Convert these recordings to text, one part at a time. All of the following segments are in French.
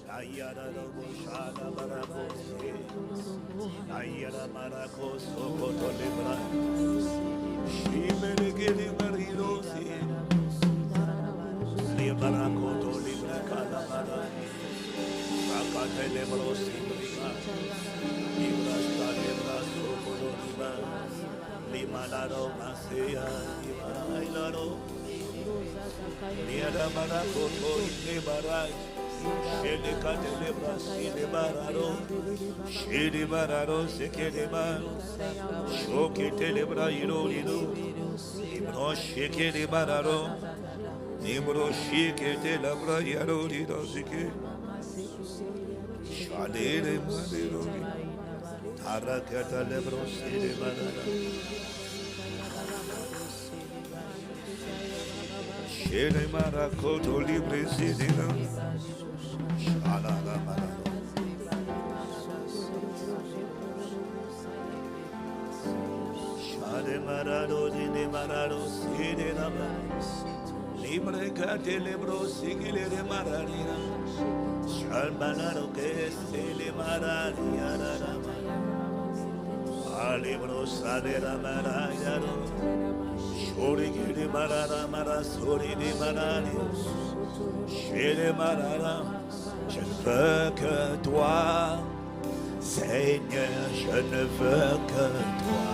Ayara Shana Marakose, Ayara Marakoso Kotolibra, Shimeligiri Marirosi, Libarakoto Libra Calamara, Rakate Lebrosi Briga, Libra Stalebra Sokolima, Limanaro Masea, Limanaro, Liada Marakoto Libarai. Shele Kadelebra Silebararo, Shilibararo Sekeleba, Shoke Telebra Irolido, Ibro Sheke Libararo, Ibro Sheke Telebra Yarolido Sike, Shadele Madiroli, Tarakata Lebro Silebarara, Shele marakoto libre sidina. Shalala marado. Shale marado dine marado sidina. Libre cate lebro sigile de maradina. Shal marado que se le maradia rama. Alibro salera marayado. Shori giri marara mara sori di marani. Shiri marara. Je ne veux que toi, Seigneur, je ne veux que toi.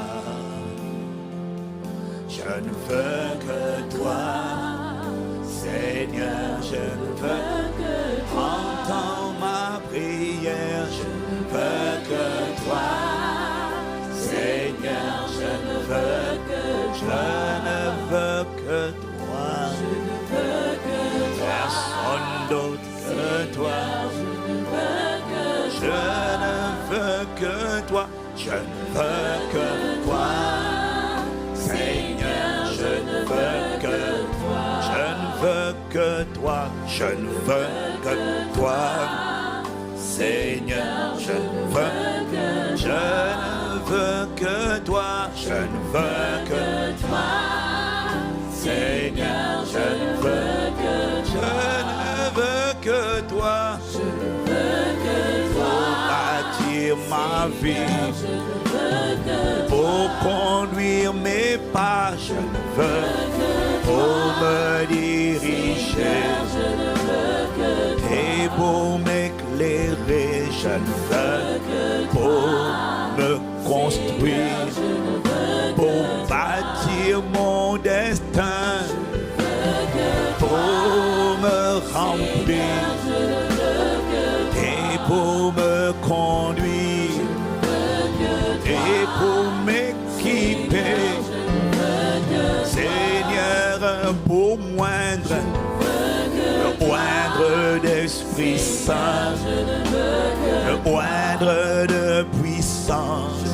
Je ne veux que toi, Seigneur, je ne veux que toi. Entends ma prière, je ne veux que toi. Seigneur, je ne veux que toi. Personne d'autre que toi. Je ne veux que toi. Je ne veux que toi. Seigneur, je ne veux que toi. Je ne veux que toi. Je ne veux que toi. Seigneur, je ne veux que je ne veux que toi. Je ne veux que toi. Seigneur, je ne veux que je ne veux que toi. Je ne veux que toi. Pour bâtir ma vie. Je ne veux que toi. Pour conduire mes pas. Je ne veux que toi. Pour me diriger. Je ne veux que toi. Et pour m'éclairer. Je ne veux que toi. Pour me construire. Je ne veux que pour bâtir mon destin. Pour me remplir et pour me conduire et pour m'équiper, Seigneur, pour moindre d'Esprit Saint, le moindre de puissance,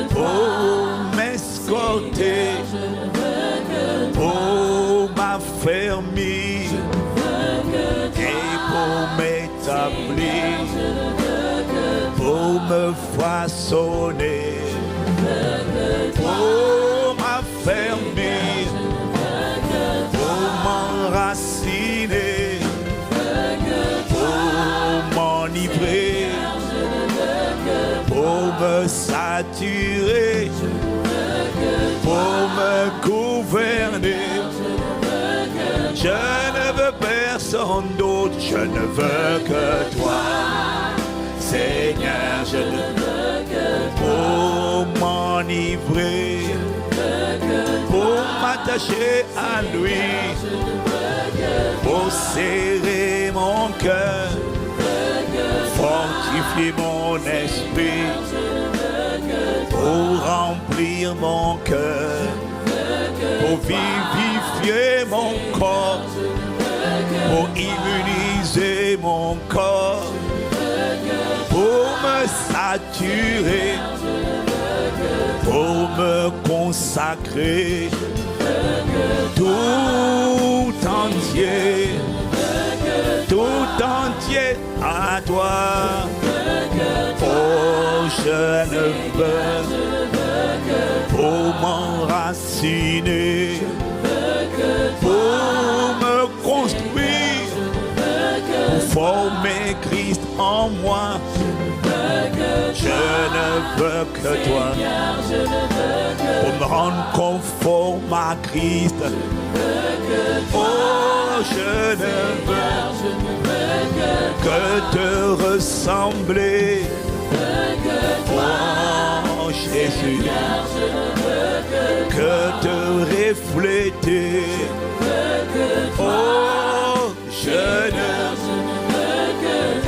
pour m'escorter, pour m'affermir et pour m'établir, pour me façonner, pour m'affermir, pour m'enraciner, pour m'enivrer, pour me saturer, pour me gouverner. Je ne veux personne d'autre, je ne veux que toi. Seigneur, je ne veux que toi. Pour m'enivrer, pour m'attacher à lui, pour serrer mon cœur, fortifier mon esprit, pour remplir mon cœur, pour vivifier mon corps, pour immuniser mon corps, pour me saturer, pour me consacrer tout entier à toi. Oh, je ne veux pour m'enraciner, pour me construire, pour former Christ en moi. Je ne veux que toi, pour me rendre conforme à Christ. Oh, je ne veux que te ressembler. Oh, Jésus, que te refléter. Oh, je ne veux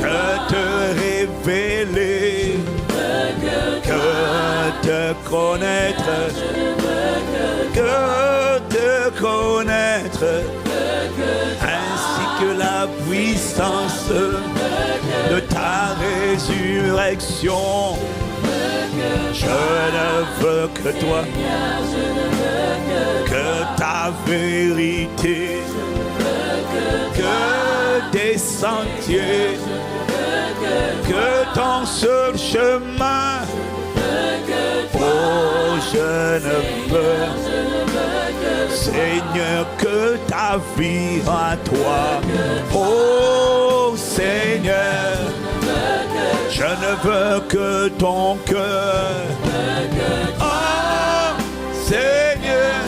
que te révéler, que te connaître, ainsi que la puissance de ta résurrection. Je ne veux que toi, que ta ta vérité, que tes sentiers, que ton seul chemin. Oh, je ne veux, Seigneur, que ta vie à toi. Oh, Seigneur, je ne veux que ton cœur. Oh, Seigneur,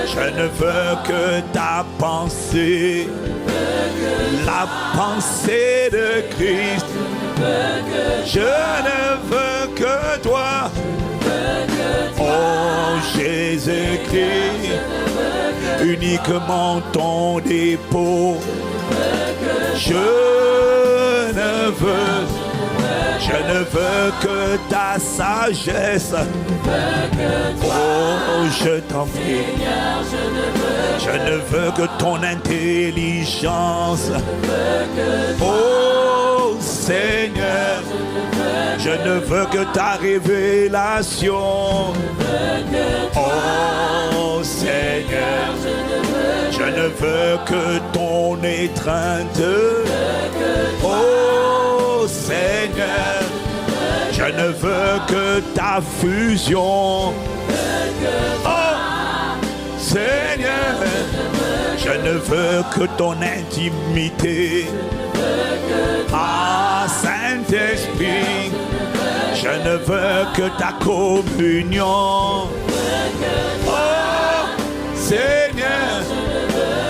je ne veux que ta pensée, la pensée de Christ. Je ne veux que toi. Oh Jésus-Christ, uniquement ton dépôt. Je ne veux que ta sagesse. Oh, je t'en prie. Je ne veux que ton intelligence. Oh Seigneur, je ne veux que ta révélation. Oh Seigneur, je ne veux que ton étreinte. Oh Seigneur, je ne veux que ta fusion. Oh Seigneur, je ne veux que ton intimité. Ah Saint-Esprit, je ne veux que ta communion. Oh Seigneur,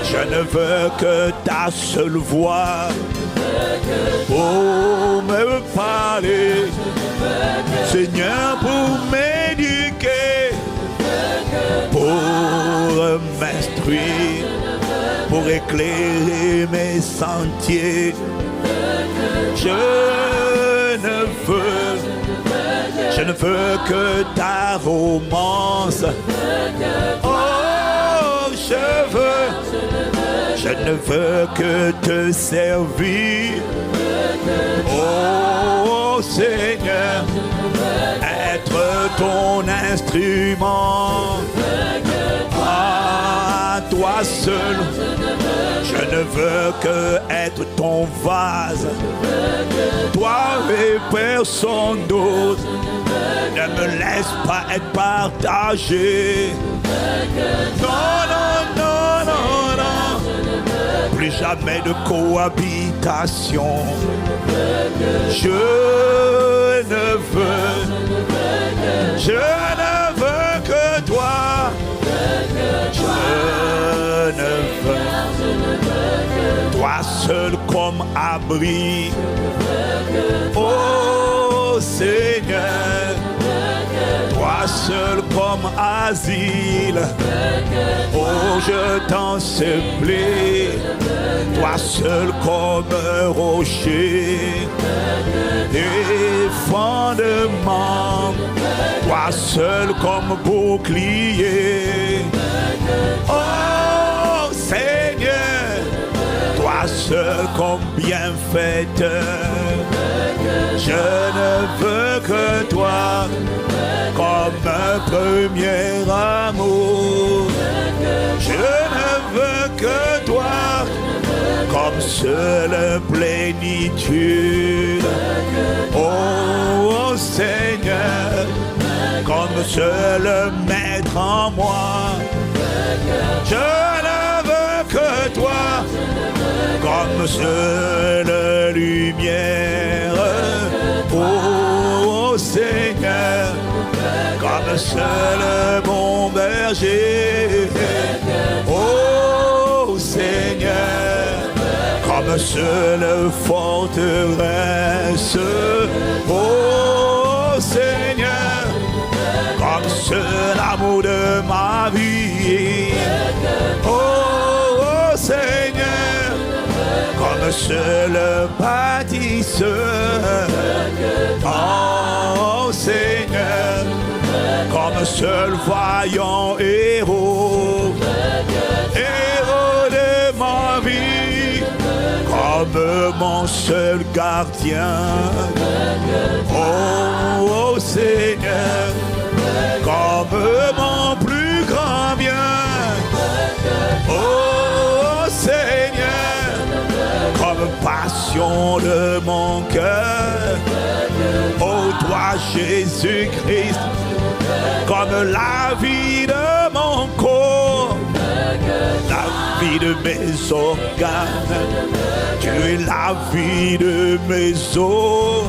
je ne veux que ta seule voix. Pour me parler, Seigneur, pour m'éduquer, pour m'instruire, pour éclairer mes sentiers. Je ne veux que ta romance. Oh, je ne veux que te servir. Oh Seigneur, être ton instrument. À toi seul, je ne veux que être ton vase. Toi et personne d'autre, ne me laisse pas être partagé. Non, non, non, non, non. Plus jamais de cohabitation. Je ne veux que toi. Je ne veux toi seul comme abri. Oh Seigneur, toi seul comme asile. Oh, je t'en supplie, toi seul comme rocher et fondement, toi seul comme bouclier. Oh Seigneur, toi seul comme bienfaiteur. Je ne veux que toi comme un premier amour. Je ne veux que toi comme seule plénitude. Oh Seigneur, comme seul maître en moi. Je ne veux que toi comme seule lumière. Oh Seigneur, comme seul bon berger. Oh Seigneur, comme seule forteresse. Oh Seigneur, comme seul amour de ma vie. Oh Seigneur, comme seul bâtisseur. Oh Seigneur, comme seul voyant héros. Héros de ma vie, comme mon seul gardien. Oh Seigneur, comme mon plus grand bien. maison de mon cœur. Oh toi Jésus-Christ, comme la vie de mon corps, la vie de mes organes. Tu es la vie de mes os,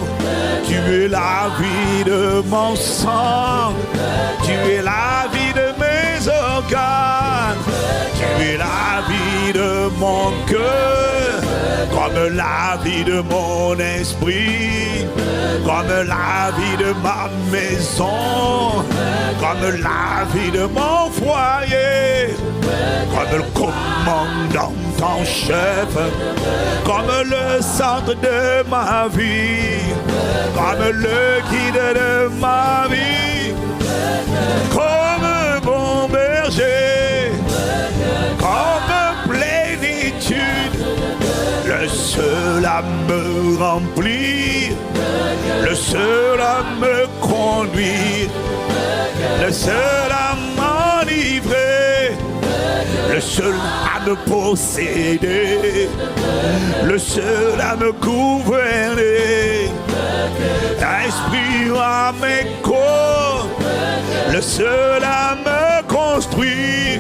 tu es la vie de mon sang, tu es la vie de mes organes, tu es la vie de mon cœur, comme la vie de mon esprit, comme la vie de ma maison, comme la vie de mon foyer, comme le commandant en chef, comme le centre de ma vie, comme le guide de ma vie, comme mon berger, comme plénitude, le seul à me remplir, le seul à me conduire, le seul à m'enivrer, le seul à me posséder, le seul à me gouverner, esprit à mes corps, le seul à me construire,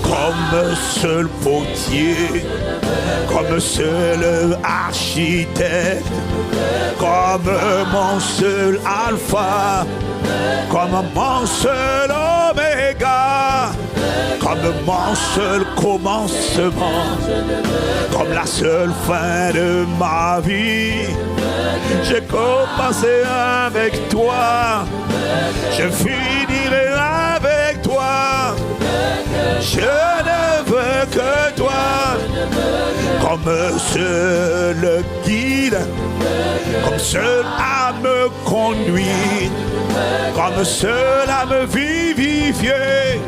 comme seul potier, comme seul architecte, comme mon seul alpha, comme mon seul oméga, comme mon seul commencement, comme la seule fin de ma vie. J'ai commencé avec toi, je finirai avec toi. Je ne veux que toi, comme seul guide, comme seul à me conduire, comme seul à me vivifier,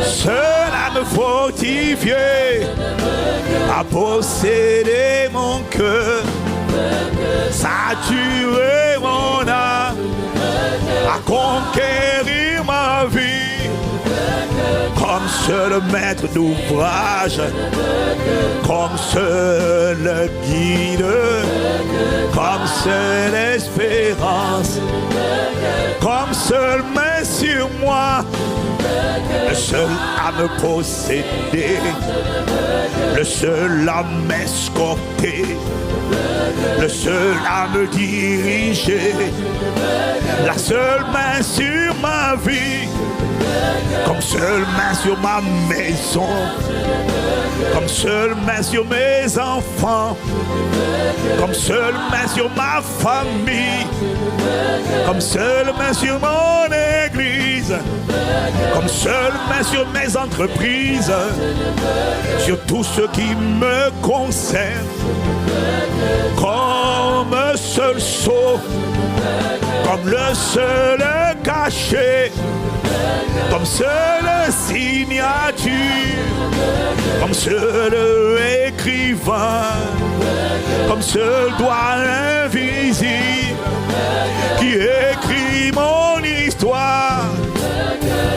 seul à me fortifier, à posséder mon cœur, saturer mon âme, à conquérir ma vie, comme seul maître d'ouvrage, comme seul guide, comme seule espérance, comme seul main sur moi, le seul à me posséder, le seul à m'escorter, le seul à me diriger, la seule main sur ma vie, comme seule main sur ma maison, comme seule main sur mes enfants, comme seule main sur ma famille, comme seule main sur mon église, comme seule main sur mes entreprises, sur tout ce qui me concerne, comme seul sceau, comme le seul cachet, comme seule signature, comme seul écrivain, comme seul doigt invisible qui écrit mon histoire.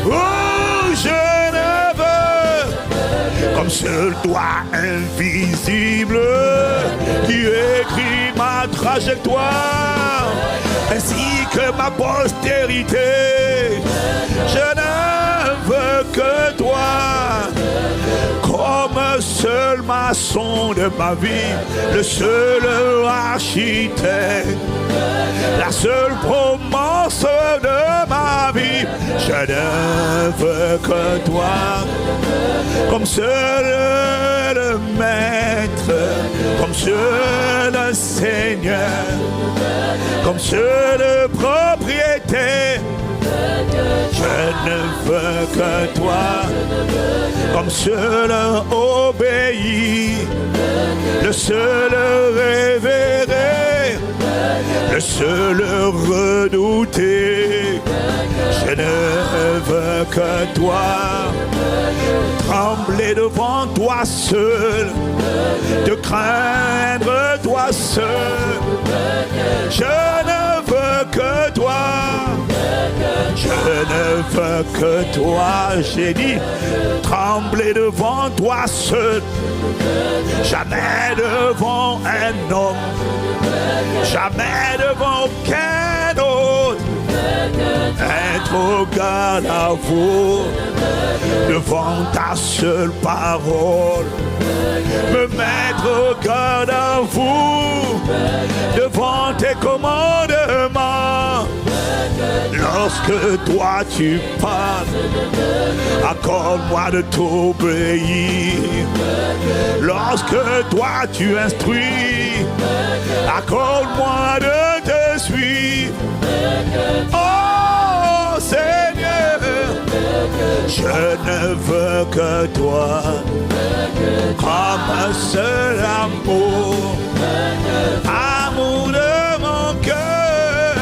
Oh, je ne veux, comme seul doigt invisible qui écrit ma trajectoire, ainsi que ma postérité. Je ne veux que toi, comme seul maçon de ma vie, le seul architecte, la seule promesse de ma vie. Je ne veux que toi, comme seul maître, comme seul Seigneur, comme seul propriétaire. Je ne veux que toi, comme seul obéi, le seul révéré, le seul redouté. Je ne veux que toi, trembler devant toi seul, te craindre toi seul. Je ne veux que toi, je ne veux que toi, j'ai dit, trembler devant toi seul, jamais devant un homme, jamais devant aucun autre. Être au garde à vous, devant ta seule parole. Me mettre au garde à vous, devant tes commandements. Lorsque toi tu parles, accorde-moi de t'obéir. Lorsque toi tu instruis, accorde-moi de te suivre. Oh Seigneur, je ne veux que toi, comme un seul amour, amour de mon cœur,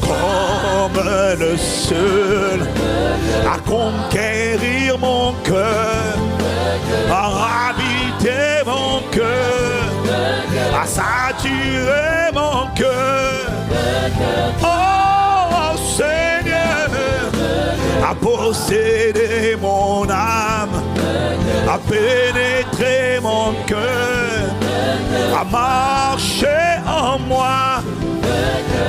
comme le seul à conquérir mon cœur, à habiter mon cœur, à saturer mon cœur. Oh Seigneur, à posséder mon âme, à pénétrer mon cœur, à marcher en moi,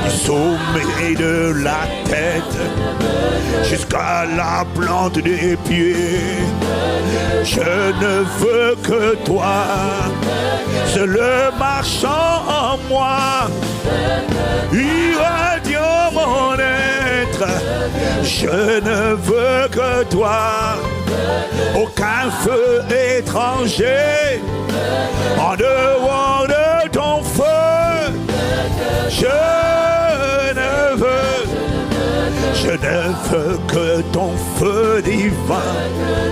du sommet de la tête jusqu'à la plante des pieds. Je ne veux que toi, seul marchant en moi, irradiant mon être. Je ne veux que toi, aucun feu étranger en dehors de ton feu. Je ne veux que ton feu divin,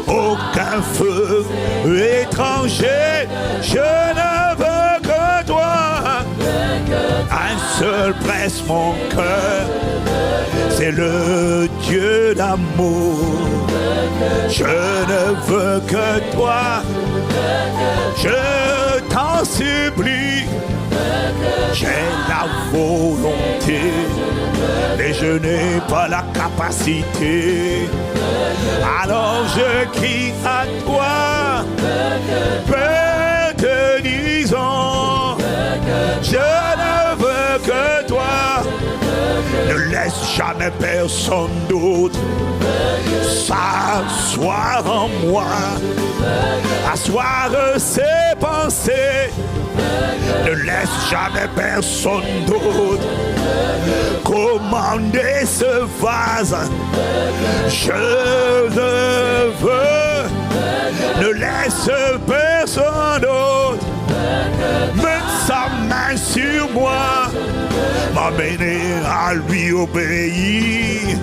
aucun feu étranger. Je ne veux que toi, un seul presse mon cœur, c'est le Dieu d'amour. Je ne veux que toi, je t'en supplie. J'ai la volonté, mais je n'ai pas la capacité. Alors je crie à toi, Père de disons, je ne veux que toi. Ne laisse jamais personne d'autre s'asseoir en moi, asseoir ses pensées. Ne laisse jamais personne d'autre commander ce vase. Je le veux. Ne laisse personne d'autre mettre sa main sur moi, m'amener à lui obéir.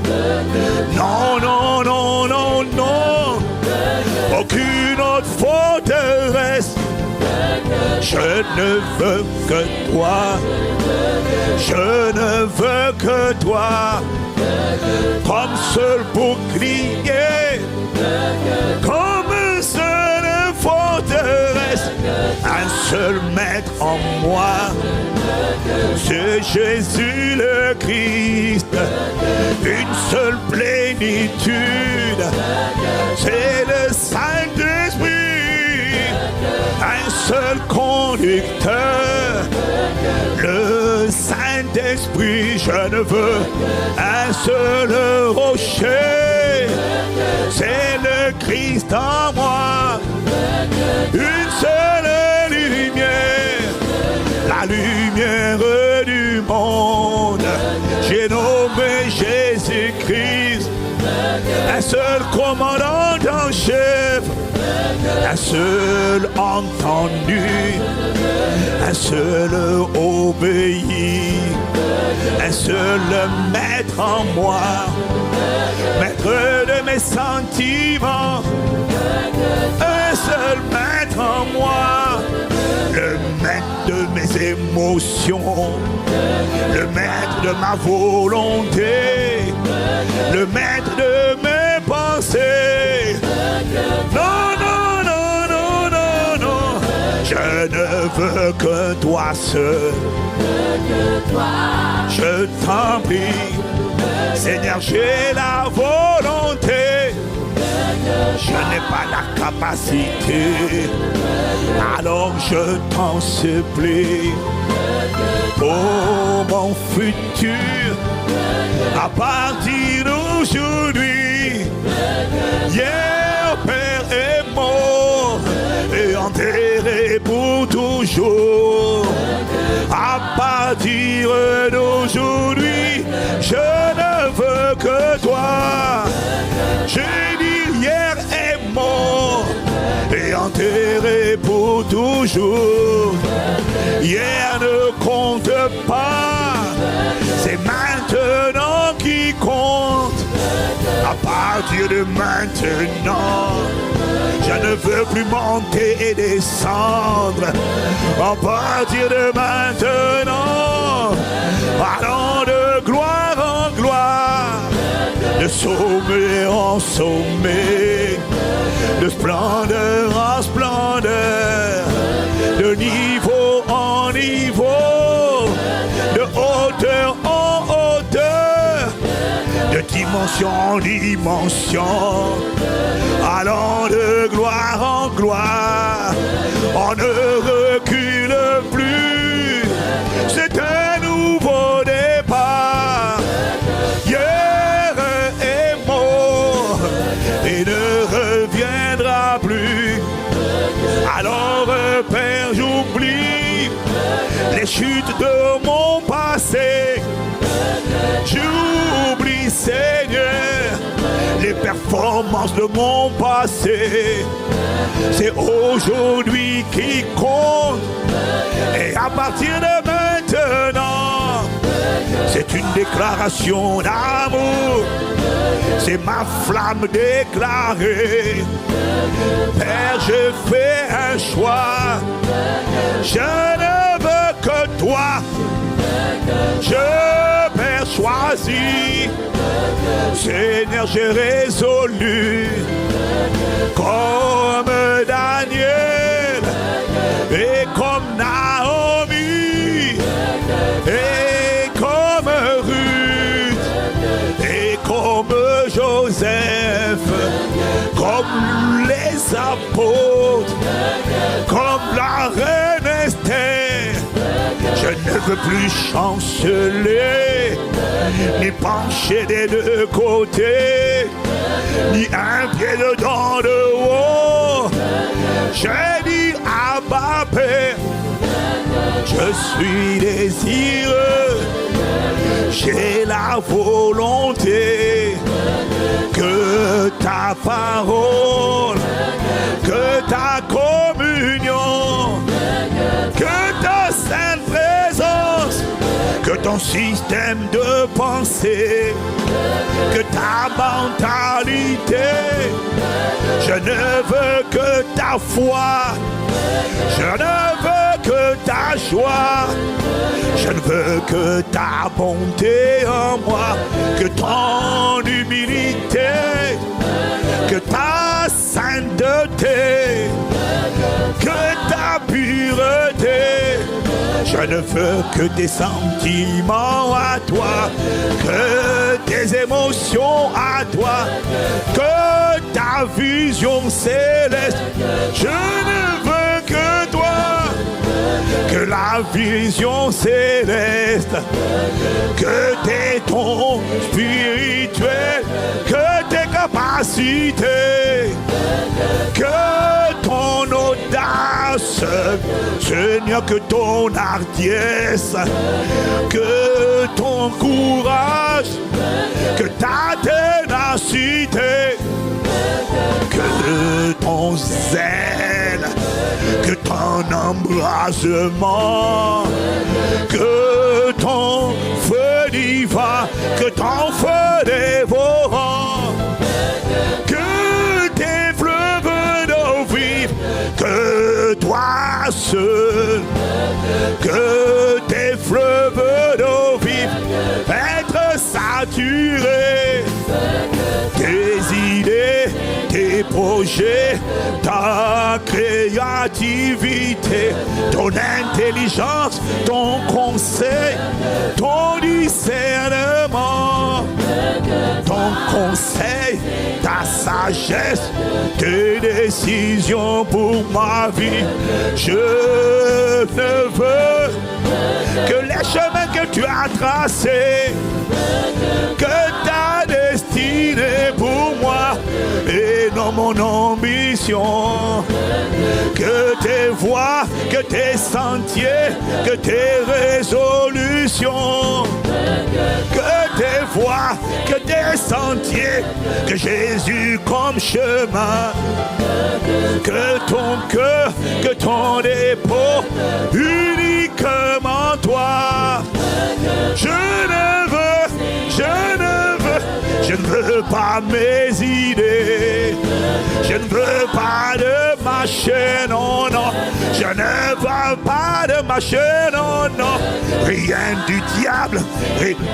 Non, non, non, non, non, aucune autre forteresse. Je ne veux que toi, je ne veux que toi, comme seul bouclier, comme seule forteresse, un seul maître en moi, c'est Jésus le Christ, une seule plénitude, c'est le Saint-Esprit. Un seul conducteur, le Saint-Esprit. Je ne veux un seul rocher, c'est le Christ en moi. Une seule lumière, la lumière du monde. J'ai nommé Jésus-Christ, un seul commandant en chef, un seul entendu, un seul obéi, un seul maître en moi, maître de mes sentiments, un seul maître en moi, le maître de mes émotions, le maître de ma volonté, le maître de mes pensées. Non, non, non, non, non, non, je ne veux que toi seul. Je t'en prie, Seigneur, j'ai la volonté, je n'ai pas la capacité. Alors je t'en supplie, pour mon futur, à partir d'aujourd'hui, hier Père est mort et enterré pour toujours. À partir d'aujourd'hui, je ne veux que toi. J'ai dit hier est mort et enterré pour toujours. Hier ne compte pas, c'est maintenant qui compte. À partir de maintenant, je ne veux plus monter et descendre. À partir de maintenant, allons de gloire en gloire, de sommet en sommet, de splendeur en splendeur, de niveau en niveau, de hauteur en hauteur, de dimension en dimension, allant de gloire en gloire. On ne recule plus, c'est un nouveau départ. Hier est mort et ne reviendra plus. Alors Père, j'oublie les chutes de mon passé. J'oublie, Seigneur, les performances de mon passé. C'est aujourd'hui qui compte. Et à partir de maintenant, c'est une déclaration d'amour. C'est ma flamme déclarée. Père, je fais un choix. Je ne veux que toi. Je Père choisi. Seigneur, j'ai résolu, comme Daniel et comme Naomi et comme Ruth et comme Joseph, comme les apôtres, comme la reine Esther. Je ne veux plus chanceler, ni pencher des deux côtés, ni un pied dedans de haut. J'ai dit Abba Père, je suis désireux, j'ai la volonté que ta parole, que ta communion, que ta sainte présence, que ton système de pensée, que ta mentalité, je ne veux que ta foi, je ne veux que ta joie, je ne veux que ta bonté en moi, que ton humilité, que ta sainteté, que ta pureté. Je ne veux que tes sentiments à toi, que tes émotions à toi, que ta vision céleste. Je ne veux que toi, que la vision céleste, que tes dons spirituels, que tes capacités, que ton audace, Seigneur, que ton hardiesse, que ton courage, que ta ténacité, que ton zèle, que ton embrasement, que ton feu divin, que ton feu dévorant, que tes fleuves d'eau vive, que toi seul, que tes fleuves d'eau vive, être saturés, tes idées, tes projets, ta créativité, ton intelligence, ton conseil, ton discernement, ton conseil, ta sagesse. sagesse, tes décisions pour ma vie. Je ne veux que les chemins que tu as tracés, que ta destinée pour moi, et non mon ambition. Que tes voies, que tes sentiers, que tes résolutions, que tes voies, que tes sentiers, que Jésus comme chemin, que ton cœur, que ton dépôt, uniquement toi. Je ne veux pas mes idées, je ne veux pas de ma chaîne, non, non, je ne veux pas de ma chaîne, non, non, rien du diable,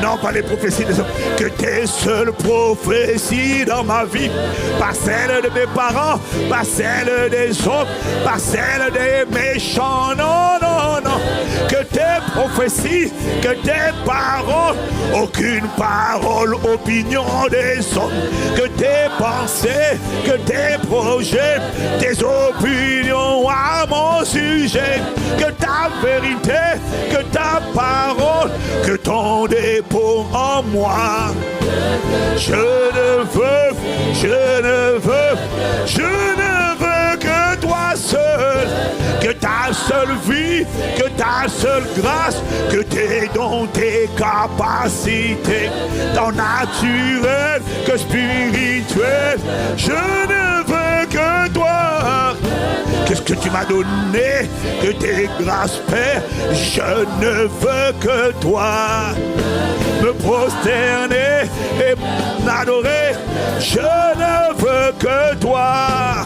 non pas les prophéties des hommes, que tes seules prophéties dans ma vie, pas celles de mes parents, pas celles des autres, pas celles des méchants, non, non, non, que tes prophéties, que tes paroles, aucune parole, opinion des hommes, que tes pensées, que tes projets, tes opinions à mon sujet, que ta vérité, que ta parole, que ton dépôt en moi. Je ne veux que toi seul, que ta seule vie, que ta seule grâce, que tes dons, tes capacités, tant naturelles que spirituelles. Je ne veux que toi. Qu'est-ce que tu m'as donné? Que tes grâces, Père. Je ne veux que toi. Me prosterner et m'adorer. Je ne veux que toi.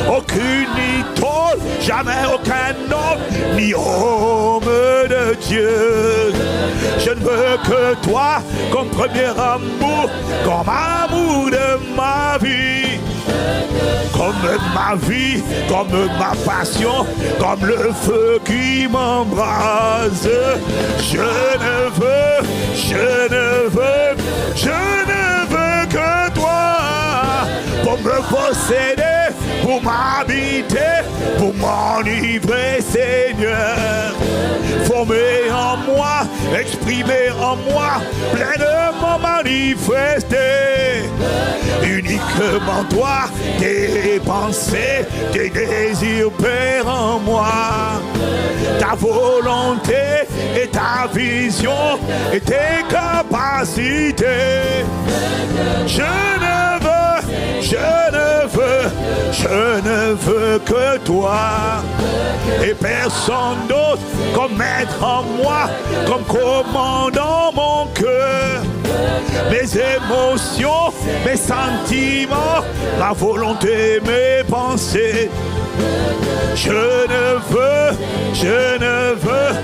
Aucune idole, jamais aucun homme, ni homme de Dieu. Je ne veux que toi comme premier amour, comme amour de ma vie. Comme ma vie, comme ma passion, comme le feu qui m'embrase. Je ne veux que toi pour me posséder, pour m'habiter, pour m'enivrer, Seigneur. Former en moi, exprimer en moi, pleinement manifester. Uniquement toi, tes pensées, tes désirs, Père, en moi. Ta volonté et ta vision et tes capacités. Je ne veux que toi et personne d'autre comme maître en moi, comme commandant mon cœur, mes émotions, mes sentiments, ma volonté, mes pensées. Je ne veux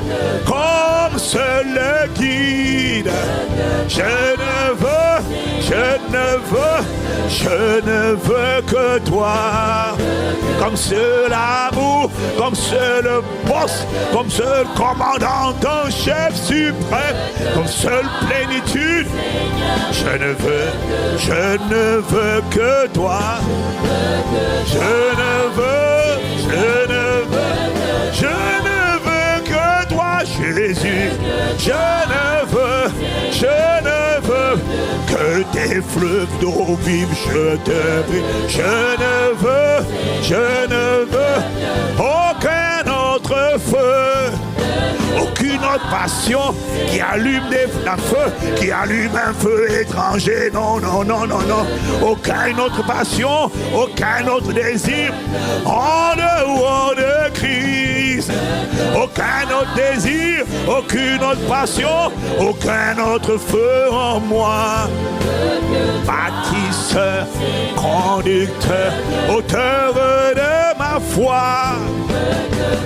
comme seul le guide. Je ne veux que toi. Comme seul amour, comme seul boss, comme seul commandant, un chef suprême, comme seule plénitude. Je ne veux que toi. Je ne veux que toi, Jésus. Je ne veux que tes fleuves d'eau vive, je te prie. Je ne veux aucun autre feu, aucune autre passion qui allume un feu, qui allume un feu étranger. Non, non, non, non, non. Aucune autre passion, aucun autre désir en dehors de Christ. Aucun autre désir, aucune autre passion, aucun autre feu en moi. Bâtisseur, conducteur, auteur de ma foi.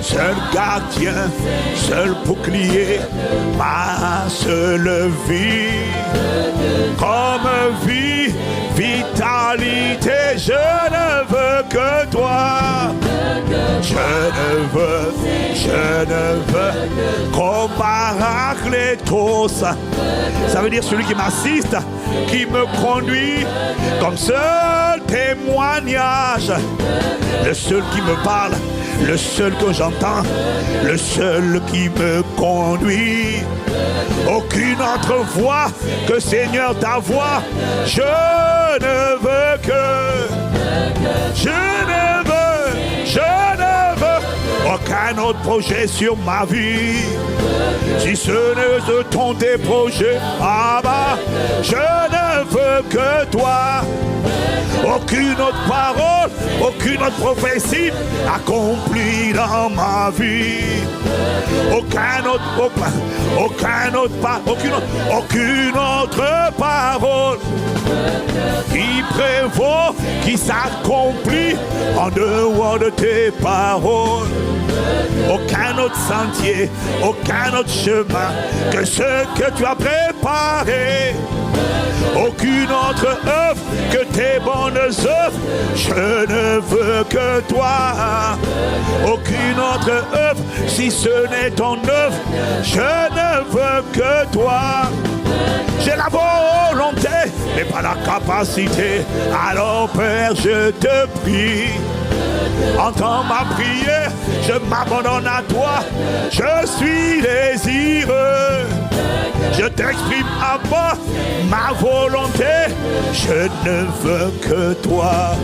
Seul gardien, seul bouclier, ma seule vie. Comme vie, vitalité, je ne veux que toi. Je ne veux qu'au Paraclétos. Ça veut dire celui qui m'assiste, qui me conduit comme seul témoignage. Le seul qui me parle, le seul que j'entends, le seul qui me conduit. Aucune autre voix que Seigneur ta voix. Je ne veux aucun autre projet sur ma vie. Si ce n'est ton tes projets, ah bah, je ne veux que toi. Aucune autre parole, aucune autre prophétie accomplie dans ma vie. Aucune autre parole qui prévaut, qui s'accomplit en dehors de tes paroles. Aucun autre sentier, aucun autre chemin que ce que tu as préparé. Aucune autre œuvre que tes bonnes œuvres. Je ne veux que toi. Aucune autre œuvre, si ce n'est ton œuvre. Je ne veux que toi. J'ai la volonté, mais pas la capacité. Alors Père, je te prie, entends ma prière, je m'abandonne à toi. Je suis désireux. Je t'exprime à moi ma volonté. Je ne veux que toi.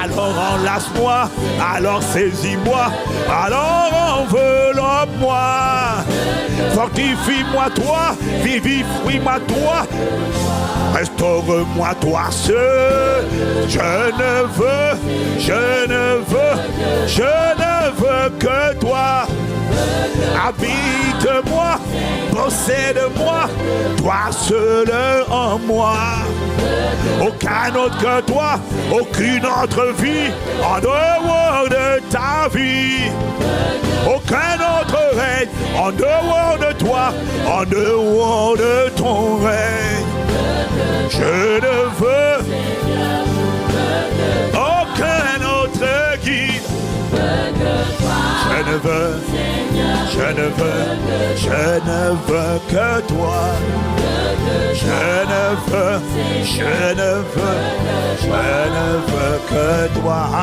Alors enlace-moi, alors saisis-moi, alors enveloppe-moi. Fortifie-moi toi, vivifie-moi toi. Restaure-moi toi seul. Je ne veux que toi. Habite-moi, possède-moi, toi seul en moi. Aucun autre que toi, aucune autre vie en dehors de ta vie. Aucun autre règne en dehors de toi, en dehors de ton règne. Je ne veux aucun autre guide. Je ne veux que toi. Je ne veux que toi.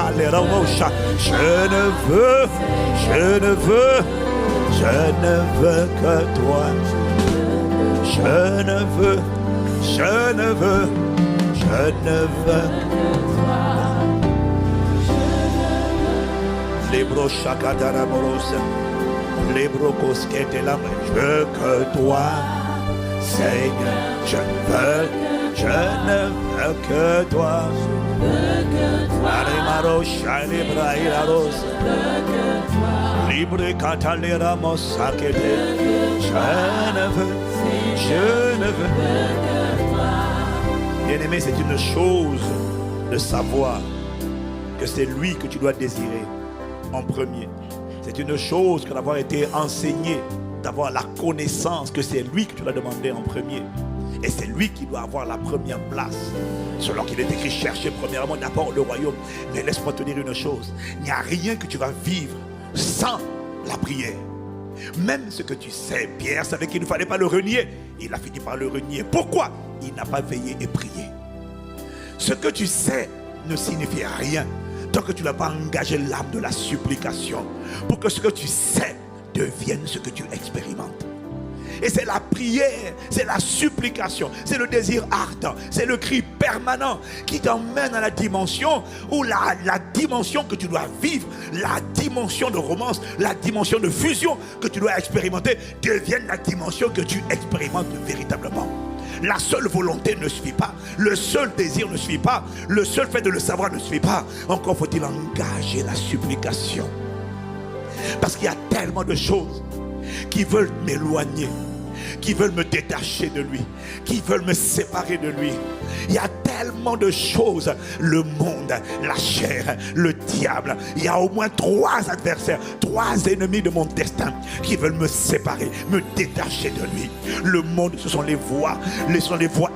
Alléluia. Je ne veux que toi. Je ne veux Lebro Shakatara Morosa, Lebro Koskete Lam, je veux que toi, Seigneur, je ne veux que toi. Arimaro Shalibra Ilaros, Libre Catalera Mosakete, je ne veux. Bien-aimé, c'est une chose de savoir que c'est lui que tu dois désirer en premier. C'est une chose que d'avoir été enseigné, d'avoir la connaissance que c'est lui que tu dois demander en premier. Et c'est lui qui doit avoir la première place. Selon qu'il est écrit, chercher premièrement d'abord le royaume. Mais laisse-moi te dire une chose, il n'y a rien que tu vas vivre sans la prière. Même ce que tu sais, Pierre savait qu'il ne fallait pas le renier. Il a fini par le renier. Pourquoi? Il n'a pas veillé et prié. Ce que tu sais ne signifie rien tant que tu n'as pas engagé l'âme de la supplication pour que ce que tu sais devienne ce que tu expérimentes. Et c'est la prière, c'est la supplication, c'est le désir ardent, c'est le cri permanent qui t'emmène à la dimension où la dimension que tu dois vivre, la dimension de romance, la dimension de fusion que tu dois expérimenter devienne la dimension que tu expérimentes véritablement. La seule volonté ne suffit pas, le seul désir ne suffit pas, le seul fait de le savoir ne suffit pas. Encore faut-il engager la supplication. Parce qu'il y a tellement de choses qui veulent m'éloigner, qui veulent me détacher de lui, qui veulent me séparer de lui. Il y a tellement de choses, le monde, la chair, le diable. Il y a au moins 3 adversaires, 3 ennemis de mon destin qui veulent me séparer, me détacher de lui. Le monde, ce sont les voies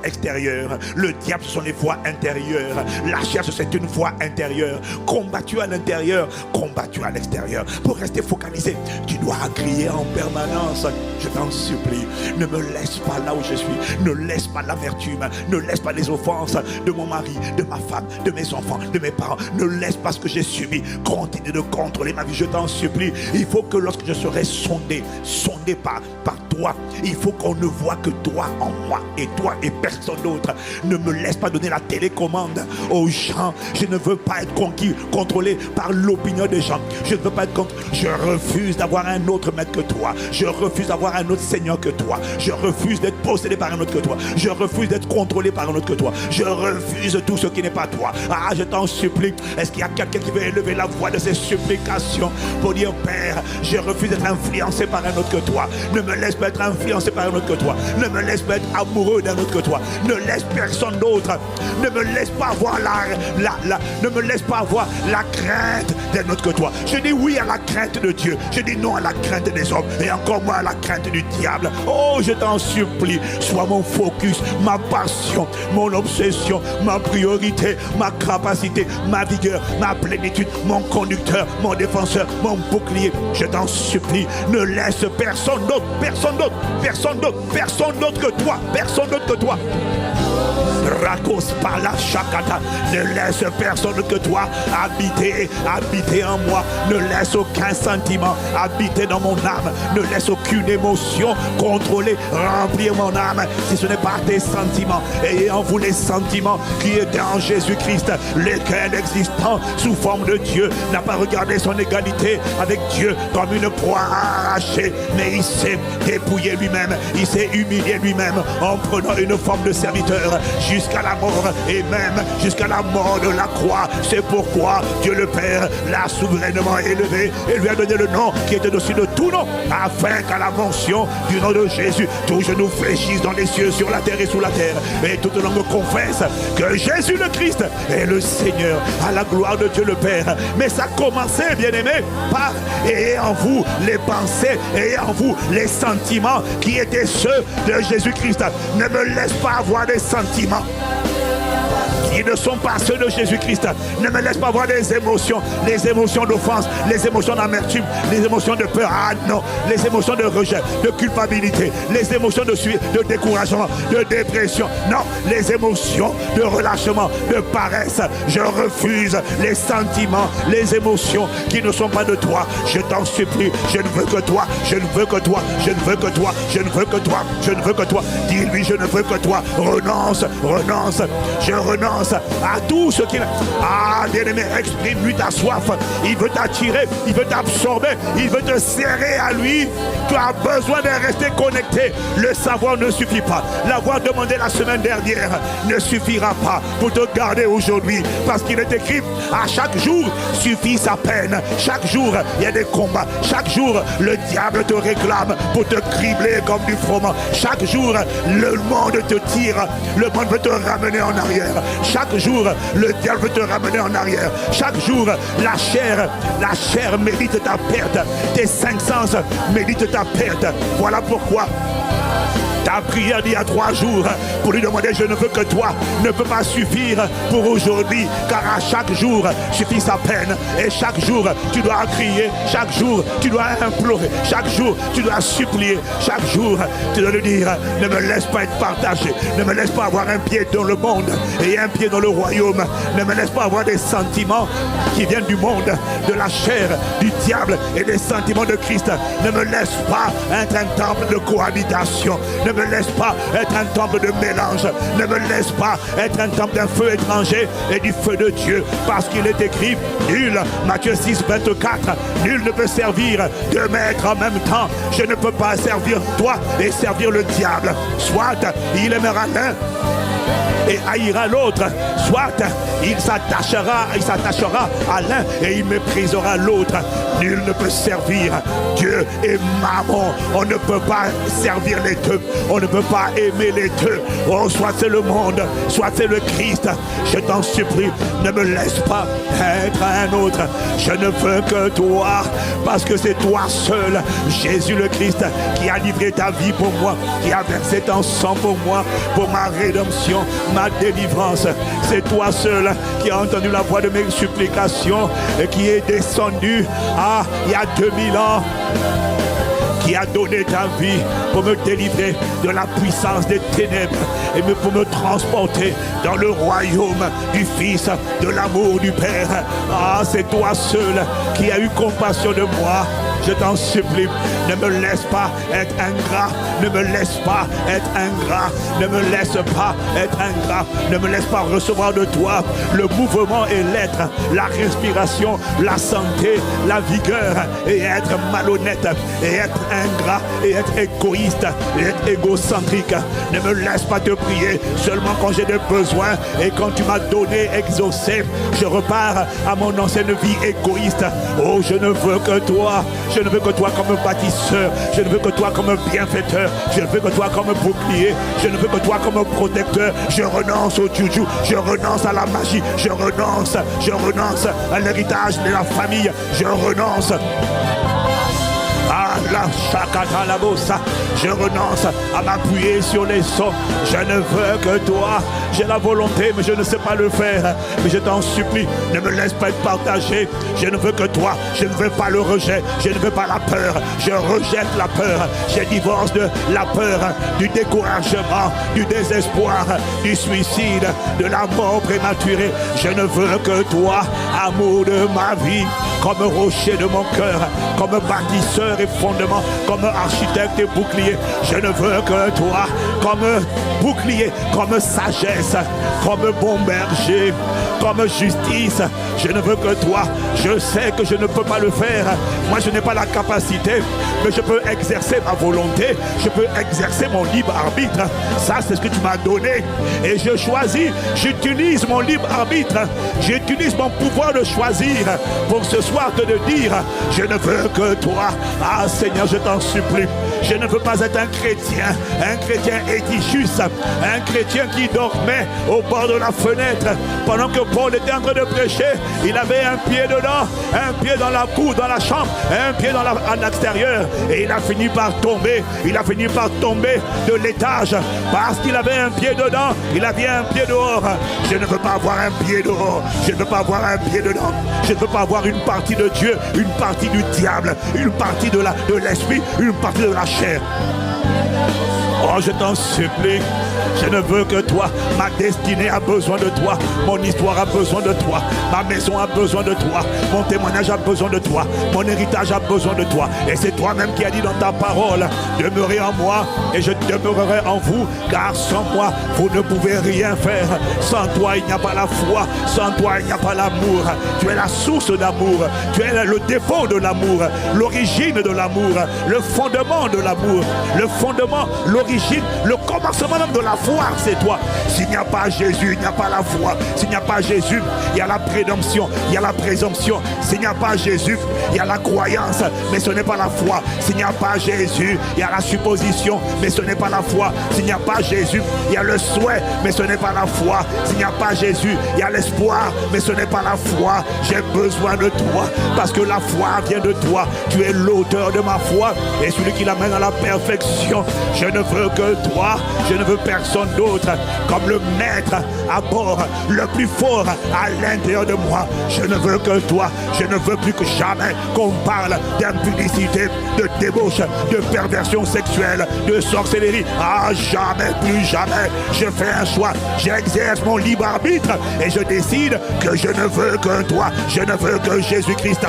extérieures. Le diable, ce sont les voies intérieures. La chair, c'est une voie intérieure. Combattu à l'intérieur, combattu à l'extérieur. Pour rester focalisé, tu dois crier en permanence. Je t'en supplie, ne me laisse pas là où je suis. Ne laisse pas l'amertume, ne laisse pas les offenses de mon mari, de ma femme, de mes enfants, de mes parents. Ne laisse pas ce que j'ai subi continuer de contrôler ma vie. Je t'en supplie. Il faut que lorsque je serai sondé par toi, il faut qu'on ne voit que toi en moi et toi et personne d'autre. Ne me laisse pas donner la télécommande aux gens. Je ne veux pas être contrôlé par l'opinion des gens. Je ne veux pas être Je refuse d'avoir un autre maître que toi. Je refuse d'avoir un autre Seigneur que toi. Je refuse d'être possédé par un autre que toi. Je refuse d'être contrôlé par un autre que toi. Je refuse tout ce qui n'est pas toi. Ah, je t'en supplie. Est-ce qu'il y a quelqu'un qui veut élever la voix de ses supplications pour dire, Père, je refuse d'être influencé par un autre que toi. Ne me laisse pas être influencé par un autre que toi. Ne me laisse pas être amoureux d'un autre que toi. Ne laisse personne d'autre. Ne me laisse pas avoir ne me laisse pas avoir la crainte d'un autre que toi. Je dis oui à la crainte de Dieu. Je dis non à la crainte des hommes. Et encore moins à la crainte du diable. Oh, je t'en supplie. Sois mon focus, ma passion, mon obsession, ma priorité, ma capacité, ma vigueur, ma plénitude, mon conducteur, mon défenseur, mon bouclier. Je t'en supplie. Ne laisse personne d'autre, personne d'autre, personne d'autre, personne d'autre que toi, personne d'autre que toi. Rakos pala shakata. Ne laisse personne que toi habiter en moi. Ne laisse aucun sentiment habiter dans mon âme. Ne laisse aucune émotion contrôler, remplir mon âme. Si ce n'est pas tes sentiments, ayez en vous les sentiments qui étaient en Jésus-Christ, lesquels existant sous forme de Dieu n'a pas regardé son égalité avec Dieu comme une proie arrachée, mais il s'est dépouillé lui-même, il s'est humilié lui-même en prenant une forme de serviteur jusqu'à la mort et même jusqu'à la mort de la croix. C'est pourquoi Dieu le Père l'a souverainement élevé et lui a donné le nom qui est au-dessus de tout nom, afin qu'à la mention du nom de Jésus, tout genou fléchisse dans les cieux, sur la terre et sous la terre, et toute langue confesse que Jésus le Christ est le Seigneur, à la gloire de Dieu le Père. Mais ça commençait, bien-aimé, par ayez en vous les pensées, ayez en vous les sentiments qui étaient ceux de Jésus-Christ. Ne me laisse pas avoir des sentiments qui ne sont pas ceux de Jésus-Christ. Ne me laisse pas avoir des émotions, les émotions d'offense, les émotions d'amertume, les émotions de peur, ah non, les émotions de rejet, de culpabilité, les émotions de découragement, de dépression, non, les émotions de relâchement, de paresse. Je refuse les sentiments, les émotions qui ne sont pas de toi. Je t'en supplie, je ne veux que toi, je ne veux que toi, je ne veux que toi, je ne veux que toi, je ne veux que toi. Dis-lui, je ne veux que toi. Renonce, renonce, je renonce à tout ce qu'il a. Ah, bien-aimé, exprime-lui ta soif. Il veut t'attirer, il veut t'absorber, il veut te serrer à lui. Tu as besoin de rester connecté. Le savoir ne suffit pas. L'avoir demandé la semaine dernière ne suffira pas pour te garder aujourd'hui. Parce qu'il est écrit, à chaque jour suffit sa peine. Chaque jour, il y a des combats. Chaque jour, le diable te réclame pour te cribler comme du froment. Chaque jour, le monde te tire. Le monde veut te ramener en arrière. Chaque jour, le diable veut te ramener en arrière. Chaque jour, la chair mérite ta perte. Tes 5 sens méritent ta perte. Voilà pourquoi ta prière d'il y a 3 jours pour lui demander je ne veux que toi ne peut pas suffire pour aujourd'hui, car à chaque jour suffit sa peine. Et chaque jour tu dois crier, chaque jour tu dois implorer, chaque jour tu dois supplier, chaque jour tu dois lui dire ne me laisse pas être partagé, ne me laisse pas avoir un pied dans le monde et un pied dans le royaume, ne me laisse pas avoir des sentiments qui viennent du monde, de la chair, du diable et des sentiments de Christ. Ne me laisse pas être un temple de cohabitation. Ne me laisse pas être un temple de mélange. Ne me laisse pas être un temple d'un feu étranger et du feu de Dieu. Parce qu'il est écrit, nul, Matthieu 6, 24, nul ne peut servir 2 maîtres en même temps. Je ne peux pas servir toi et servir le diable. Soit il aimera l'un et haïra l'autre, soit il s'attachera à l'un et il méprisera l'autre. Nul ne peut servir Dieu et Mammon. On ne peut pas servir les deux. On ne peut pas aimer les deux. Oh, soit c'est le monde, soit c'est le Christ. Je t'en supplie, ne me laisse pas être un autre. Je ne veux que toi, parce que c'est toi seul, Jésus le Christ, qui a livré ta vie pour moi, qui a versé ton sang pour moi, pour ma rédemption, ma délivrance. C'est toi seul qui a entendu la voix de mes supplications et qui est descendu il y a 2000 ans, qui a donné ta vie pour me délivrer de la puissance des ténèbres et pour me transporter dans le royaume du Fils, de l'amour du Père. C'est toi seul qui as eu compassion de moi. Je t'en supplie, ne me laisse pas être ingrat, ne me laisse pas être ingrat, ne me laisse pas être ingrat, ne me laisse pas recevoir de toi le mouvement et l'être, la respiration, la santé, la vigueur, et être malhonnête, et être ingrat, et être égoïste, et être égocentrique. Ne me laisse pas te prier seulement quand j'ai des besoins, et quand tu m'as donné, exaucé, je repars à mon ancienne vie égoïste. Oh, je ne veux que toi. Je ne veux que toi comme bâtisseur, je ne veux que toi comme bienfaiteur, je ne veux que toi comme bouclier, je ne veux que toi comme protecteur. Je renonce au juju, je renonce à la magie, je renonce à l'héritage de la famille, je renonce la chakata la bossa. Je renonce à m'appuyer sur les sons. Je ne veux que toi. J'ai la volonté, mais je ne sais pas le faire. Mais je t'en supplie, ne me laisse pas être partagé. Je ne veux que toi. Je ne veux pas le rejet. Je ne veux pas la peur. Je rejette la peur. Je divorce de la peur, du découragement, du désespoir, du suicide, de la mort prématurée. Je ne veux que toi, amour de ma vie, comme rocher de mon cœur, comme bâtisseur et fondement, comme architecte et bouclier. Je ne veux que toi, comme bouclier, comme sagesse, comme bon berger, comme justice. Je ne veux que toi. Je sais que je ne peux pas le faire. Moi, je n'ai pas la capacité, mais je peux exercer ma volonté. Je peux exercer mon libre arbitre. Ça, c'est ce que tu m'as donné. Et je choisis, j'utilise mon libre arbitre. J'utilise mon pouvoir de choisir pour ce soir te dire, je ne veux que toi. Seigneur, je t'en supplie. Je ne veux pas être un chrétien étichus, un chrétien qui dormait au bord de la fenêtre. Pendant que Paul était en train de prêcher, il avait un pied dedans, un pied dans la cour, dans la chambre, un pied à l'extérieur. Et il a fini par tomber. Il a fini par tomber de l'étage parce qu'il avait un pied dedans, il avait un pied dehors. Je ne veux pas avoir un pied dehors. Je ne veux pas avoir un pied dedans. Je ne veux pas avoir une partie de Dieu, une partie du diable, une partie de l'esprit, une partie de la chair. Oh, je t'en supplie. Je ne veux que toi. Ma destinée a besoin de toi. Mon histoire a besoin de toi. Ma maison a besoin de toi. Mon témoignage a besoin de toi. Mon héritage a besoin de toi. Et c'est toi-même qui as dit dans ta parole, demeurez en moi et je demeurerai en vous, car sans moi, vous ne pouvez rien faire. Sans toi, il n'y a pas la foi. Sans toi, il n'y a pas l'amour. Tu es la source d'amour. Tu es le défaut de l'amour, l'origine de l'amour, le fondement de l'amour, le fondement, l'origine, le commencement même de la foi, c'est toi. S'il n'y a pas Jésus, il n'y a pas la foi. S'il n'y a pas Jésus, il y a la présomption, il y a la présomption. S'il n'y a pas Jésus, il y a la croyance, mais ce n'est pas la foi. S'il n'y a pas Jésus, il y a la supposition, mais ce n'est pas la foi. S'il n'y a pas Jésus, il y a le souhait, mais ce n'est pas la foi. S'il n'y a pas Jésus, il y a l'espoir, mais ce n'est pas la foi. J'ai besoin de toi, parce que la foi vient de toi. Tu es l'auteur de ma foi et celui qui l'amène à la perfection. Je ne veux que toi, je ne veux personne d'autre comme le maître à bord, le plus fort à l'intérieur de moi. Je ne veux que toi, je ne veux plus que jamais qu'on parle d'impudicité, de débauche, de perversion sexuelle, de sorcellerie. Jamais, plus jamais. Je fais un choix, j'exerce mon libre arbitre et je décide que je ne veux que toi, je ne veux que Jésus-Christ.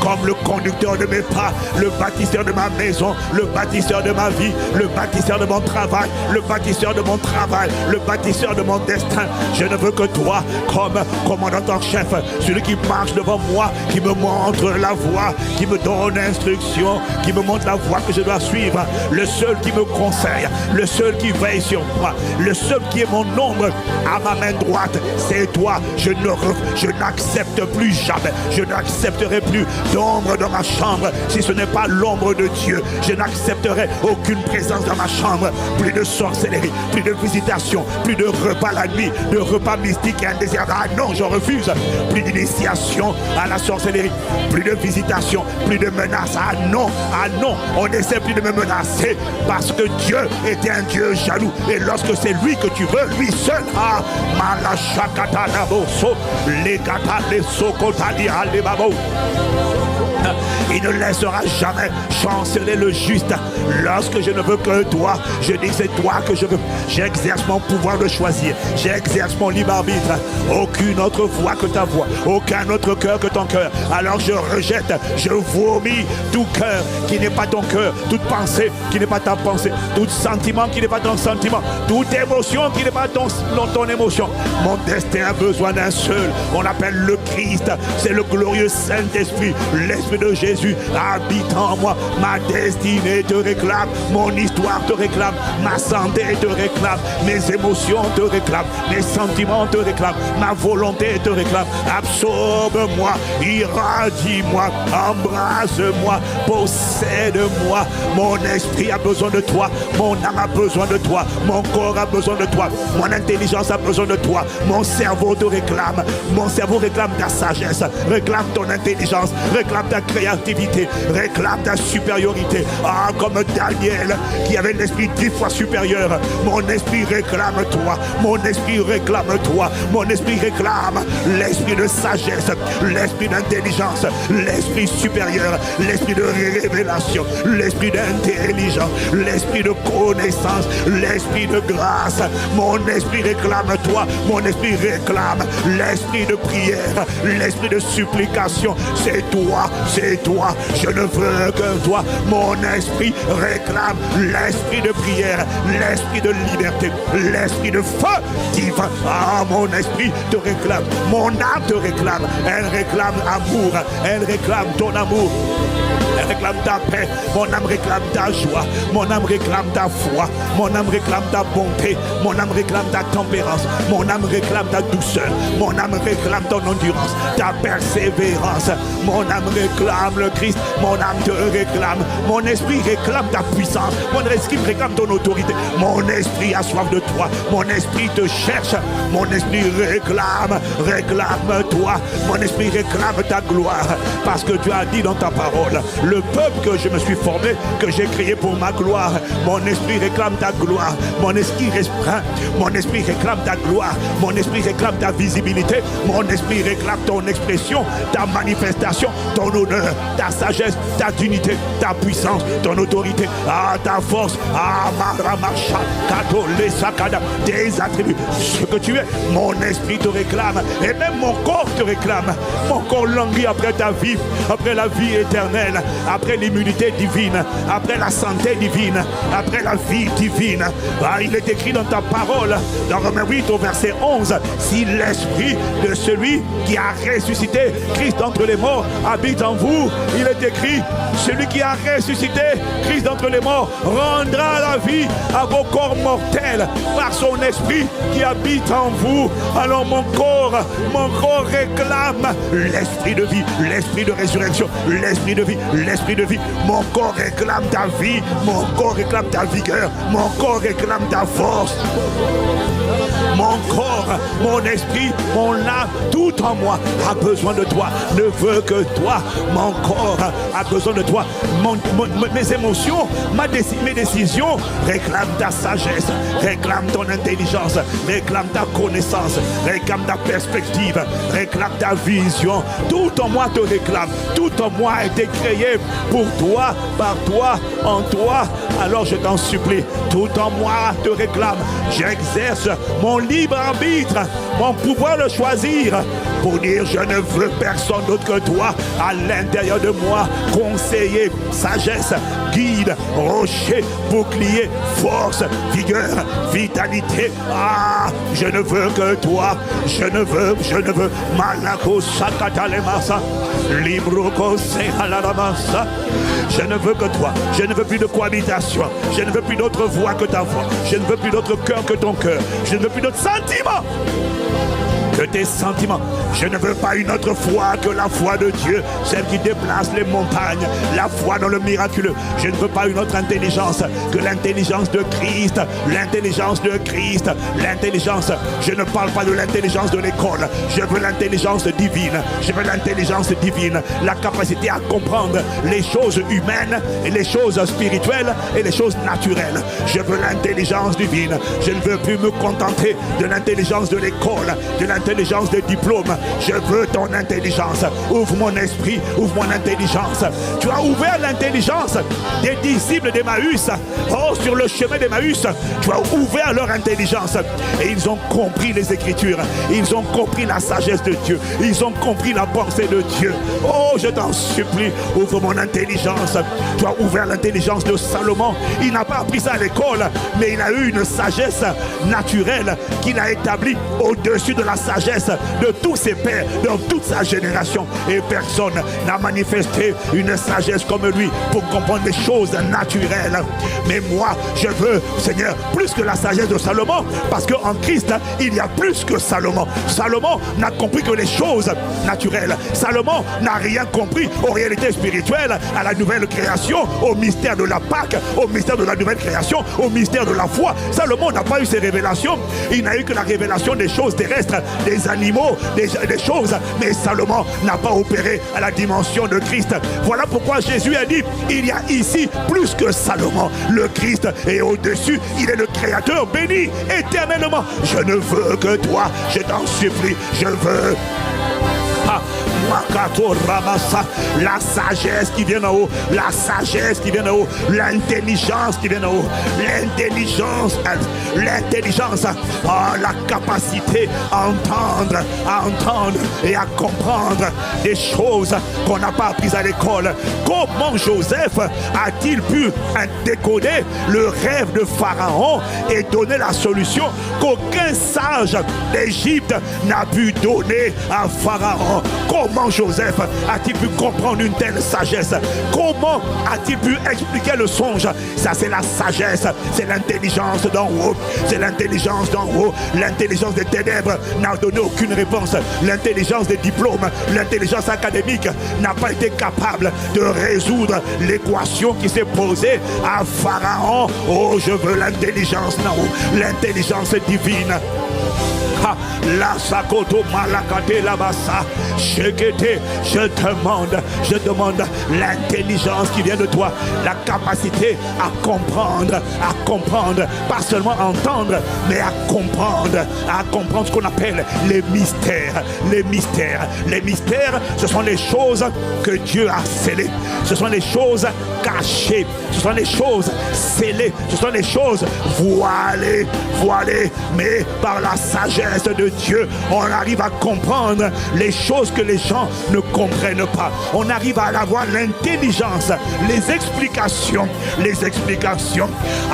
comme le conducteur de mes pas, le bâtisseur de ma maison, le bâtisseur de ma vie, le bâtisseur de mon travail, le bâtisseur de mon travail, le bâtisseur de mon destin. Je ne veux que toi, comme commandant en chef, celui qui marche devant moi, qui me montre la voie, qui me donne instruction, qui me montre la voie que je dois suivre, le seul qui me conseille, le seul qui veille sur moi, le seul qui est mon ombre à ma main droite, c'est toi. Je n'accepte plus jamais, je n'accepterai plus d'ombre dans ma chambre si ce n'est pas l'ombre de Dieu. Je n'accepterai aucune présence dans ma chambre, plus de sorcellerie, plus de visitation, plus de repas la nuit, de repas mystiques et indésirables. Ah non, je refuse. Plus d'initiation à la sorcellerie, plus de visitation, plus de menaces. Ah non, on n'essaie plus de me menacer parce que Dieu est un Dieu jaloux. Et lorsque c'est lui que tu veux, lui seul. Ah, malachakata naboso, legata les sokotali alebabo. Il ne laissera jamais chanceler le juste. Lorsque je ne veux que toi, je dis c'est toi que je veux. J'exerce mon pouvoir de choisir. J'exerce mon libre arbitre. Aucune autre voix que ta voix. Aucun autre cœur que ton cœur. Alors je rejette, je vomis tout cœur qui n'est pas ton cœur. Toute pensée qui n'est pas ta pensée. Tout sentiment qui n'est pas ton sentiment. Toute émotion qui n'est pas ton émotion. Mon destin a besoin d'un seul. On l'appelle le Christ. C'est le glorieux Saint-Esprit. L'Esprit de Jésus habite en moi. Ma destinée te réclame, mon histoire te réclame, ma santé te réclame, mes émotions te réclament, mes sentiments te réclament, ma volonté te réclame. Absorbe-moi, irradie-moi, embrasse-moi, possède-moi. Mon esprit a besoin de toi, mon âme a besoin de toi, mon corps a besoin de toi, mon intelligence a besoin de toi, mon cerveau te réclame, mon cerveau réclame ta sagesse, réclame ton intelligence, réclame ta créativité, réclame ta supériorité. Ah, comme Daniel qui avait l'esprit 10 fois supérieur. Mon esprit réclame toi, mon esprit réclame toi, mon esprit réclame l'esprit de sagesse, l'esprit d'intelligence, l'esprit supérieur, l'esprit de révélation, l'esprit d'intelligence, l'esprit de connaissance, l'esprit de grâce. Mon esprit réclame toi, mon esprit réclame l'esprit de prière, l'esprit de supplication. C'est toi, c'est toi. Je ne veux que toi. Mon esprit réclame l'esprit de prière, l'esprit de liberté, l'esprit de feu divin. Ah, mon esprit te réclame, mon âme te réclame. Elle réclame amour, elle réclame ton amour. Elle réclame ta paix, mon âme réclame ta joie, mon âme réclame ta foi, mon âme réclame ta bonté, mon âme réclame ta tempérance, mon âme réclame ta douceur, mon âme réclame ton endurance, ta persévérance, mon âme réclame le Christ, mon âme te réclame, mon esprit réclame ta puissance, mon esprit réclame ton autorité, mon esprit a soif de toi, mon esprit te cherche, mon esprit réclame toi, mon esprit réclame ta gloire, parce que tu as dit dans ta parole, le peuple que je me suis formé, que j'ai créé pour ma gloire, mon esprit réclame ta gloire, mon esprit réclame ta gloire, mon esprit réclame ta visibilité, mon esprit réclame ton expression, ta manifestation, ton honneur, ta sagesse, ta dignité, ta puissance, ton autorité, ta force, Maramacha, Kato, les Sakada, tes attributs, ce que tu es, mon esprit te réclame, et même mon corps te réclame, mon corps languit après ta vie, après la vie éternelle, après l'immunité divine, après la santé divine, après la vie divine. Il est écrit dans ta parole, dans Romains 8 au verset 11, si l'esprit de celui qui a ressuscité Christ d'entre les morts habite en vous, il est écrit, celui qui a ressuscité Christ d'entre les morts rendra la vie à vos corps mortels par son esprit qui habite en vous. Alors mon corps réclame l'esprit de vie, l'esprit de résurrection, l'esprit de vie, l'esprit de vie. Mon corps réclame ta vie, mon corps réclame ta vigueur, mon corps réclame ta force. Mon corps, mon esprit, mon âme, tout en moi a besoin de toi, ne veut que toi. Mon corps a besoin de toi. Mes émotions, mes décisions réclament ta sagesse, réclament ton intelligence, réclament ta connaissance, réclament ta perspective, réclament ta vision. Tout en moi te réclame, tout en moi a été créé créé pour toi, par toi, en toi. Alors je t'en supplie, tout en moi te réclame. J'exerce mon libre arbitre, mon pouvoir de choisir, pour dire je ne veux personne d'autre que toi à l'intérieur de moi. Conseiller, sagesse, guide, rocher, bouclier, force, vigueur, vitalité. Ah, je ne veux que toi. Je ne veux. Malako sakatalemasa, libroko sehalamasa. Je ne veux que toi. Je ne veux plus de cohabitation. Je ne veux plus d'autre voix que ta voix. Je ne veux plus d'autre cœur que ton cœur. Je ne veux plus d'autres sentiments que tes sentiments. Je ne veux pas une autre foi que la foi de Dieu, celle qui déplace les montagnes, la foi dans le miraculeux. Je ne veux pas une autre intelligence que l'intelligence de Christ, l'intelligence de Christ, l'intelligence. Je ne parle pas de l'intelligence de l'école. Je veux l'intelligence divine. Je veux l'intelligence divine, la capacité à comprendre les choses humaines et les choses spirituelles et les choses naturelles. Je veux l'intelligence divine. Je ne veux plus me contenter de l'intelligence de l'école, de l'intelligence des diplômes. Je veux ton intelligence. Ouvre mon esprit, ouvre mon intelligence. Tu as ouvert l'intelligence des disciples d'Emmaüs. Oh, sur le chemin d'Emmaüs, tu as ouvert leur intelligence. Et ils ont compris les Écritures. Ils ont compris la sagesse de Dieu. Ils ont compris la pensée de Dieu. Oh, je t'en supplie, ouvre mon intelligence. Tu as ouvert l'intelligence de Salomon. Il n'a pas appris ça à l'école, mais il a eu une sagesse naturelle qu'il a établie au-dessus de la sagesse de tous ses pères dans toute sa génération. Et personne n'a manifesté une sagesse comme lui pour comprendre les choses naturelles. Mais moi, je veux, Seigneur, plus que la sagesse de Salomon, parce qu'en Christ, il y a plus que Salomon. Salomon n'a compris que les choses naturelles. Salomon n'a rien compris aux réalités spirituelles, à la nouvelle création, au mystère de la Pâque, au mystère de la nouvelle création, au mystère de la foi. Salomon n'a pas eu ces révélations. Il n'a eu que la révélation des choses terrestres, des animaux, des choses. Mais Salomon n'a pas opéré à la dimension de Christ. Voilà pourquoi Jésus a dit, il y a ici plus que Salomon. Le Christ est au-dessus. Il est le Créateur béni éternellement. Je ne veux que toi. Je t'en supplie. Je veux... la sagesse qui vient d'en haut, la sagesse qui vient d'en haut, l'intelligence qui vient d'en haut, l'intelligence, la capacité à entendre et à comprendre des choses qu'on n'a pas apprises à l'école. Comment Joseph a-t-il pu décoder le rêve de Pharaon et donner la solution qu'aucun sage d'Égypte n'a pu donner à Pharaon? Comment Joseph a-t-il pu comprendre une telle sagesse? Comment a-t-il pu expliquer le songe? Ça, c'est la sagesse, c'est l'intelligence d'en haut. C'est l'intelligence d'en haut. L'intelligence des ténèbres n'a donné aucune réponse. L'intelligence des diplômes, l'intelligence académique n'a pas été capable de résoudre l'équation qui s'est posée à Pharaon. Oh, je veux l'intelligence d'en haut, l'intelligence divine. La sakoto malakate la bassa, je demande l'intelligence qui vient de toi, la capacité à comprendre, pas seulement entendre, mais à comprendre ce qu'on appelle les mystères. Les mystères, ce sont les choses que Dieu a scellées, ce sont les choses cachées, ce sont les choses scellées, ce sont les choses voilées, mais par la sagesse de Dieu, on arrive à comprendre les choses que les gens ne comprennent pas. On arrive à avoir l'intelligence, les explications.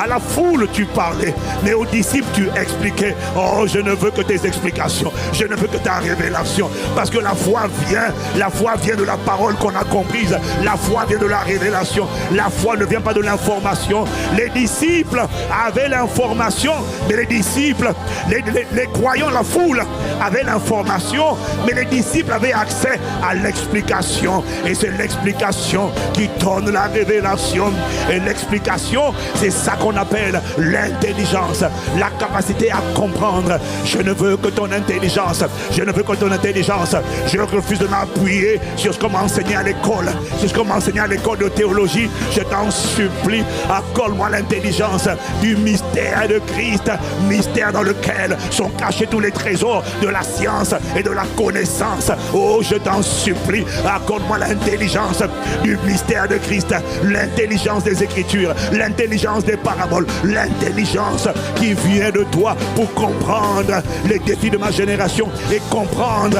À la foule, tu parlais, mais aux disciples, tu expliquais. Oh, je ne veux que tes explications. Je ne veux que ta révélation. Parce que la foi vient de la parole qu'on a comprise. La foi vient de la révélation. La foi ne vient pas de l'information. Les disciples avaient l'information, mais les disciples, les croyants, la foule avait l'information, mais les disciples avaient accès à l'explication. Et c'est l'explication qui donne la révélation. Et l'explication, c'est ça qu'on appelle l'intelligence, la capacité à comprendre. Je ne veux que ton intelligence. Je refuse de m'appuyer sur ce qu'on m'a enseigné à l'école, sur ce qu'on m'a enseigné à l'école de théologie. Je t'en supplie, accorde-moi l'intelligence du mystère de Christ, mystère dans lequel sont cachés tous les trésors de de la science et de la connaissance. Oh, je t'en supplie, accorde-moi l'intelligence du mystère de Christ, l'intelligence des Écritures, l'intelligence des paraboles, l'intelligence qui vient de toi pour comprendre les défis de ma génération et comprendre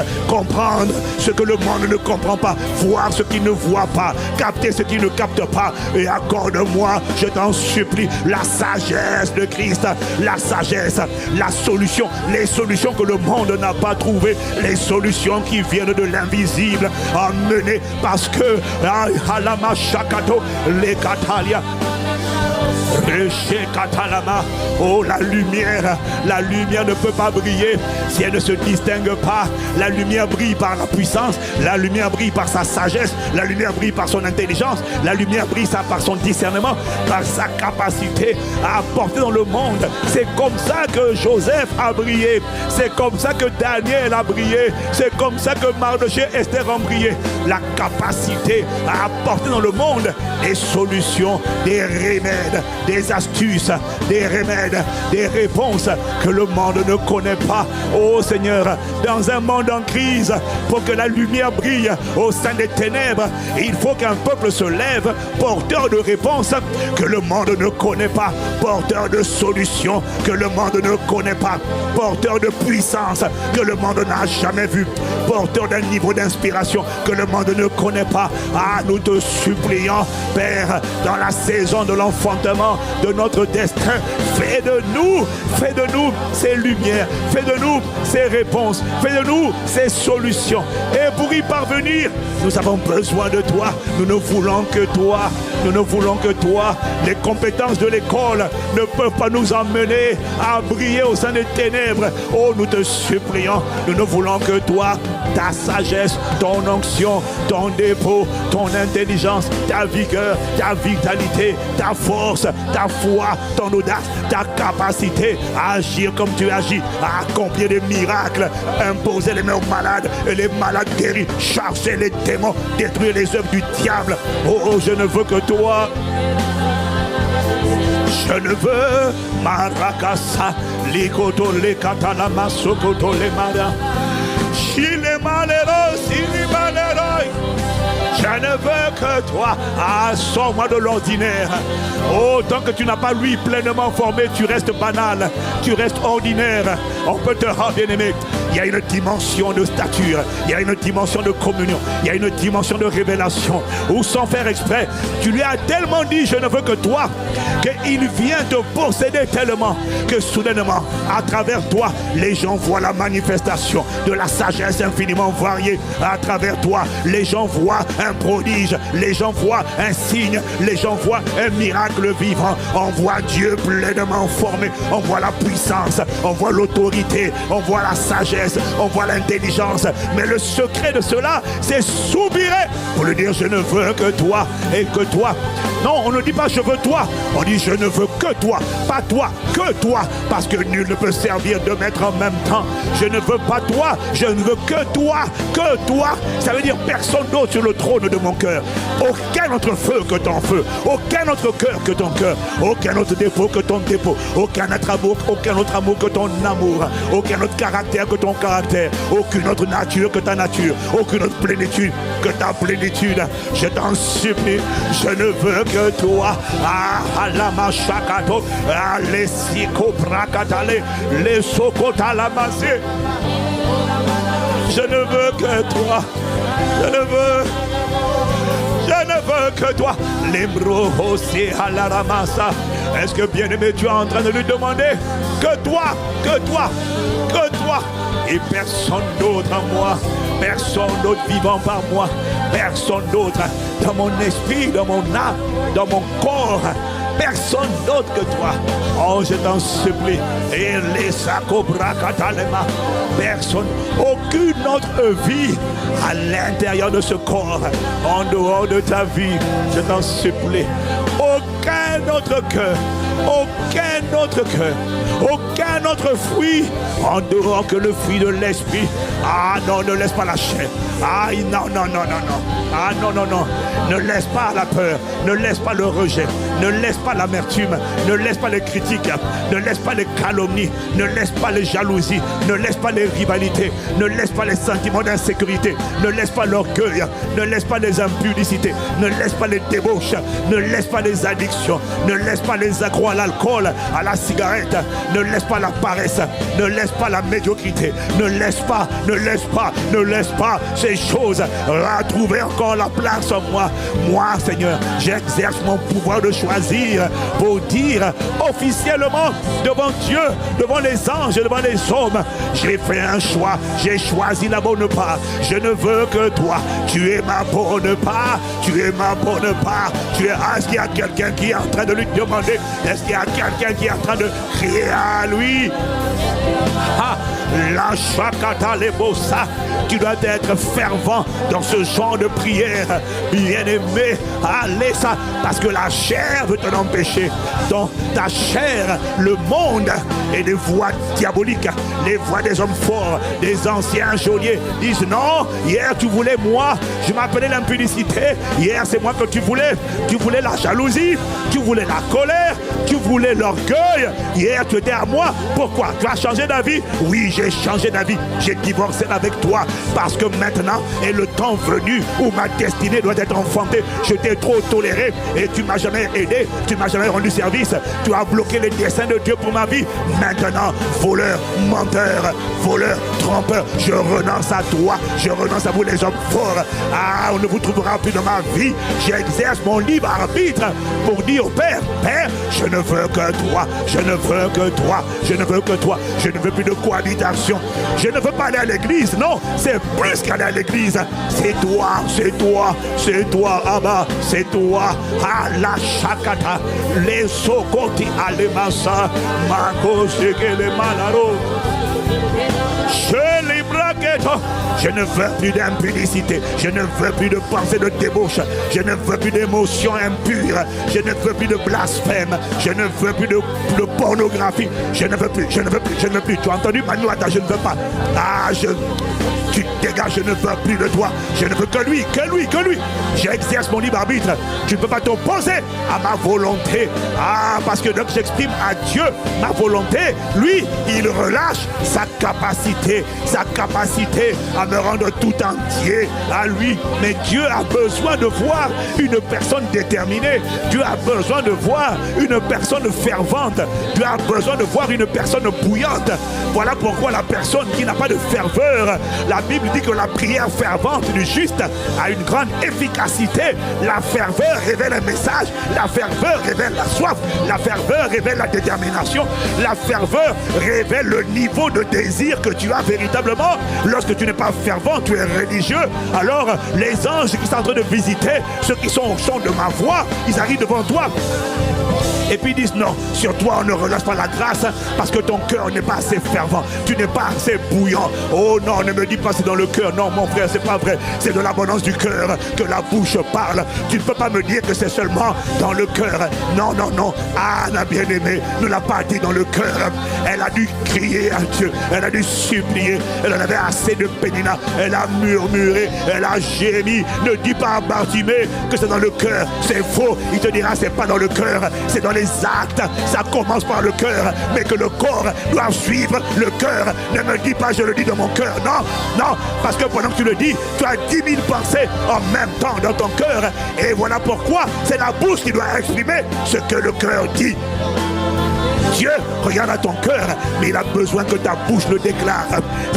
ce que le monde ne comprend pas, voir ce qu'il ne voit pas, capter ce qu'il ne capte pas. Et accorde-moi, je t'en supplie, la sagesse de Christ, la sagesse, la solution, les solutions que le monde n'a pas trouvées, les solutions qui viennent de l'invisible, emmenées parce que Halama Shakato, les Katalia. Oh, la lumière ne peut pas briller si elle ne se distingue pas. La lumière brille par la puissance, la lumière brille par sa sagesse, la lumière brille par son intelligence, la lumière brille par son discernement, par sa capacité à apporter dans le monde. C'est comme ça que Joseph a brillé, c'est comme ça que Daniel a brillé, c'est comme ça que Mardochée et Esther ont brillé. La capacité à apporter dans le monde des solutions, des remèdes, des astuces, des remèdes, des réponses que le monde ne connaît pas. Oh Seigneur, dans un monde en crise, pour que la lumière brille au sein des ténèbres, il faut qu'un peuple se lève, porteur de réponses que le monde ne connaît pas, porteur de solutions que le monde ne connaît pas, porteur de puissance que le monde n'a jamais vu, porteur d'un niveau d'inspiration que le monde ne connaît pas. Ah, nous te supplions, Père, dans la saison de l'enfantement de notre destin, fais de nous ces lumières, fais de nous ces réponses, fais de nous ces solutions. Et pour y parvenir, nous avons besoin de toi. Nous ne voulons que toi. Nous ne voulons que toi. Les compétences de l'école ne peuvent pas nous emmener à briller au sein des ténèbres. Oh, nous te supplions. Nous ne voulons que toi. Ta sagesse, ton onction, ton dépôt, ton intelligence, ta vigueur, ta vitalité, ta force, ta foi, ton audace, ta capacité à agir comme tu agis, à accomplir des miracles, imposer les mains aux malades et les malades guéris, chasser les démons, détruire les œuvres du diable. Oh, je ne veux que toi. Je ne veux Marakasa, Likoto, Lekatalama, Sokoto, Lemada. Chile malheureux, Sili malheureux. Je ne veux que toi. Ah, sors-moi de l'ordinaire. Oh, tant que tu n'as pas lui pleinement formé, tu restes banal, tu restes ordinaire. On peut te rendre bien-aimé. Il y a une dimension de stature, il y a une dimension de communion, il y a une dimension de révélation où sans faire exprès, tu lui as tellement dit je ne veux que toi, qu'il vient te posséder tellement que soudainement, à travers toi, les gens voient la manifestation de la sagesse infiniment variée. À travers toi, les gens voient un prodige, les gens voient un signe, les gens voient un miracle vivant. On voit Dieu pleinement formé, on voit la puissance, on voit l'autorité, on voit la sagesse, on voit l'intelligence. Mais le secret de cela, c'est soupirer pour lui dire je ne veux que toi et que toi. Non, on ne dit pas je veux toi, on dit je ne veux que toi, pas toi, que toi, parce que nul ne peut servir deux maîtres en même temps. Je ne veux pas toi, je ne veux que toi, ça veut dire personne d'autre sur le trône de mon cœur. Aucun autre feu que ton feu, aucun autre cœur que ton cœur, aucun autre dépôt que ton dépôt, aucun autre amour que ton amour, aucun autre caractère que ton caractère, aucune autre nature que ta nature, aucune autre plénitude que ta plénitude. Je t'en supplie, je ne veux que toi. Ah, la machakato, ah, les sikoprakatale, les sokotalamase. Je ne veux que toi. Je ne veux que toi. L'embro aussi à la ramassa. Est-ce que bien-aimé, tu es en train de lui demander que toi, et personne d'autre en moi, personne d'autre vivant par moi, personne d'autre dans mon esprit, dans mon âme, dans mon corps, personne d'autre que toi. Oh, je t'en supplie. Et les sacobracatalema, personne, aucune autre vie à l'intérieur de ce corps, en dehors de ta vie, je t'en supplie. Aucun autre cœur, aucun autre fruit en dehors que le fruit de l'esprit. Ah non, ne laisse pas la chair. Ah non. Ah non. Ne laisse pas la peur, ne laisse pas le rejet, ne laisse pas l'amertume, ne laisse pas les critiques, ne laisse pas les calomnies, ne laisse pas les jalousies, ne laisse pas les rivalités, ne laisse pas les sentiments d'insécurité, ne laisse pas l'orgueil, ne laisse pas les impudicités, ne laisse pas les débauches, ne laisse pas les addictions, ne laisse pas les accros à l'alcool, à la cigarette, ne laisse pas la paresse, ne laisse pas la médiocrité, ne laisse pas ces choses retrouver encore la place en moi. Moi, Seigneur, j'exerce mon pouvoir de choisir pour dire officiellement devant Dieu, devant les anges, devant les hommes, j'ai fait un choix, j'ai choisi la bonne part. Je ne veux que toi, tu es ma bonne part, tu es ma bonne part. Est-ce qu'il y a quelqu'un qui est en train de lui demander? Est-ce qu'il y a quelqu'un qui est en train de crier à lui? La chakata lebosa, tu dois être fervent dans ce genre de prière, bien-aimé. Allez ça, parce que la chair veut t'en empêcher. Dans ta chair, le monde et les voix diaboliques, les voix des hommes forts, des anciens geôliers disent non, hier tu voulais moi, je m'appelais l'impudicité, hier c'est moi que tu voulais la jalousie, tu voulais la colère, tu voulais l'orgueil, hier tu étais à moi, pourquoi? Tu as changé d'avis? Oui, j'ai changé d'avis, j'ai divorcé avec toi, parce que maintenant est le temps venu où ma destinée doit être enfantée. Je t'ai trop toléré et tu m'as jamais aidé, tu m'as jamais rendu service, tu as bloqué les desseins de Dieu pour ma vie. Maintenant, voleur, menteur, voleur, trompeur, je renonce à toi, je renonce à vous les hommes forts. Ah, on ne vous trouvera plus dans ma vie. J'exerce mon libre arbitre pour dire au Père, Père, je ne veux que toi, je ne veux que toi, je ne veux que toi, je ne veux plus de cohabitation, je ne veux pas aller à l'église, non, c'est plus qu'aller à l'église, c'est toi, c'est toi, c'est toi, Abba, c'est toi. Ah, la chakata, les sokoti alemasa, mako seke le malaro. Je ne veux plus d'impudicité, je ne veux plus de pensée de débauche, je ne veux plus d'émotions impures, je ne veux plus de blasphème, je ne veux plus de pornographie, je ne veux plus. Tu as entendu Manuata, je ne veux pas. Tu dégages, je ne veux plus de toi, je ne veux que lui. J'exerce mon libre arbitre, tu ne peux pas t'opposer à ma volonté. Parce que donc j'exprime à Dieu ma volonté, lui, il relâche sa capacité à me rendre tout entier à lui. Mais Dieu a besoin de voir une personne déterminée, Dieu a besoin de voir une personne fervente, Dieu a besoin de voir une personne bouillante. Voilà pourquoi la personne qui n'a pas de ferveur, la Bible dit que la prière fervente du juste a une grande efficacité. La ferveur révèle un message, la ferveur révèle la soif, la ferveur révèle la détermination, la ferveur révèle le niveau de désir que tu as véritablement. Lorsque tu n'es pas fervent, tu es religieux, alors les anges qui sont en train de visiter, ceux qui sont au son de ma voix, ils arrivent devant toi et puis ils disent non, sur toi on ne relâche pas la grâce parce que ton cœur n'est pas assez fervent, tu n'es pas assez bouillant. Oh non, ne me dis pas c'est dans le cœur, non mon frère, c'est pas vrai, c'est de l'abondance du cœur que la bouche parle. Tu ne peux pas me dire que c'est seulement dans le cœur. Non, Anna bien-aimée ne l'a pas dit dans le cœur, elle a dû crier à Dieu, elle a dû supplier, elle en avait assez de Pénina, elle a murmuré, elle a gémi. Ne dis pas à Bartimée que c'est dans le cœur, c'est faux, il te dira c'est pas dans le cœur, c'est dans les actes, ça commence par le cœur, mais que le corps doit suivre le cœur. Ne me dis pas je le dis dans mon cœur, non, parce que pendant que tu le dis, tu as 10 000 pensées en même temps dans ton cœur, et voilà pourquoi c'est la bouche qui doit exprimer ce que le cœur dit. Dieu regarde à ton cœur, mais il a besoin que ta bouche le déclare.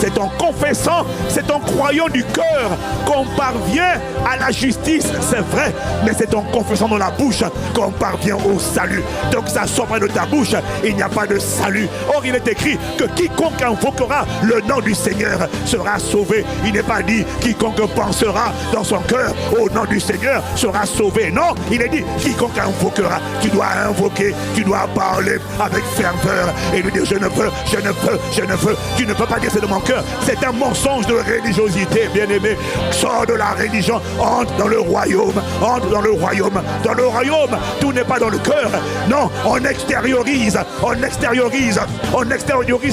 C'est en confessant, c'est en croyant du cœur qu'on parvient à la justice, c'est vrai, mais c'est en confessant dans la bouche qu'on parvient au salut. Donc ça sort pas de ta bouche, il n'y a pas de salut. Or il est écrit que quiconque invoquera le nom du Seigneur sera sauvé. Il n'est pas dit quiconque pensera dans son cœur au nom du Seigneur sera sauvé. Non, il est dit quiconque invoquera. Tu dois invoquer, tu dois parler avec ferveur et lui dire je ne veux, je ne veux, je ne veux. Tu ne peux pas dire c'est de mon cœur. C'est un mensonge de religiosité, bien-aimé. Sors de la religion, entre dans le royaume, entre dans le royaume. Dans le royaume, tout n'est pas dans le cœur. Non, on extériorise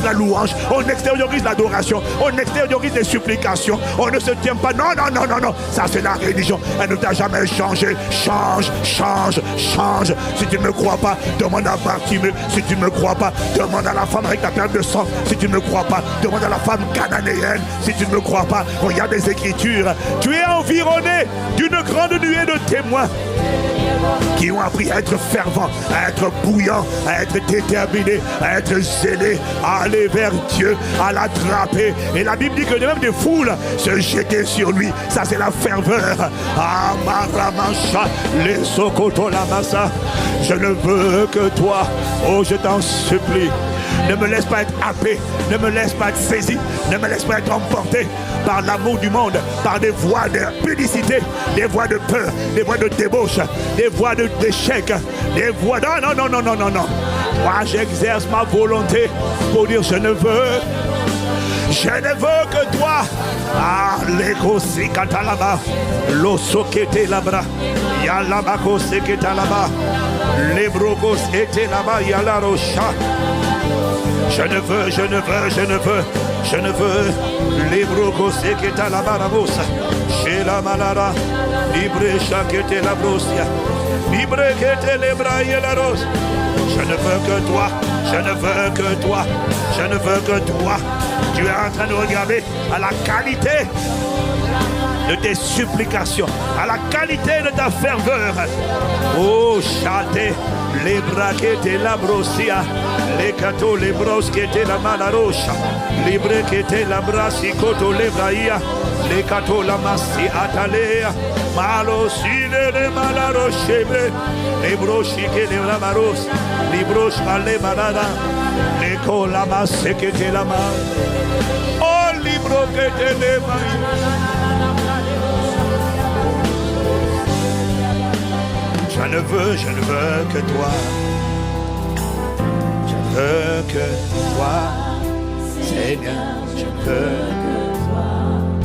la louange, on extériorise l'adoration, on extériorise les supplications. On ne se tient pas. Non, non, non, non, non. Ça, c'est la religion. Elle ne t'a jamais changé. Change, change, change. Si tu ne me crois pas, demande à Bartimée. Si tu ne me crois pas, demande à la femme avec la perte de sang. Si tu ne me crois pas, demande à la femme cananéenne. Si tu ne me crois pas, regarde les Écritures. Tu es environné d'une grande nuée de témoins qui ont appris à être fervents, à être bouillants, à être déterminés, à être zélés, à aller vers Dieu, à l'attraper. Et la Bible dit que même des foules se jetaient sur lui. Ça, c'est la ferveur. Amaramasha, les sokoto la massa. Je ne veux que toi. Oh, je t'en supplie. Ne me laisse pas être happé, ne me laisse pas être saisi, ne me laisse pas être emporté par l'amour du monde, par des voix de publicité, des voix de peur, des voix de débauche, des voix d'échec, des voix... Non, non, non, non, non, non, non. Moi, j'exerce ma volonté pour dire je ne veux que toi. Ah, l'écosi katalaba, l'osokete labra, yalabako seketa laba, l'ébrogos ete laba, yalarocha. Je ne veux, je ne veux, je ne veux, je ne veux. Libro seketa la barabosa. Chez la malara. Libre chakete la brosia. Libre kete le braille la rose. Je ne veux que toi. Je ne veux que toi. Je ne veux que toi. Tu es en train de regarder à la qualité de tes supplications, à la qualité de ta ferveur. Oh, chate, les braquettes, la brosia, les cato, les bros qui étaient la malarocha, les brequettes, la brasicoto, les braïa, les cato, la massi, atalea, malosine, les malarochebe, les brochiques, les lamaros, les broches, les malada, les colamas, qui étaient la mal. Oh, les broquettes, les mailles. Je ne veux que toi. Je veux que toi, Seigneur. Je veux que toi.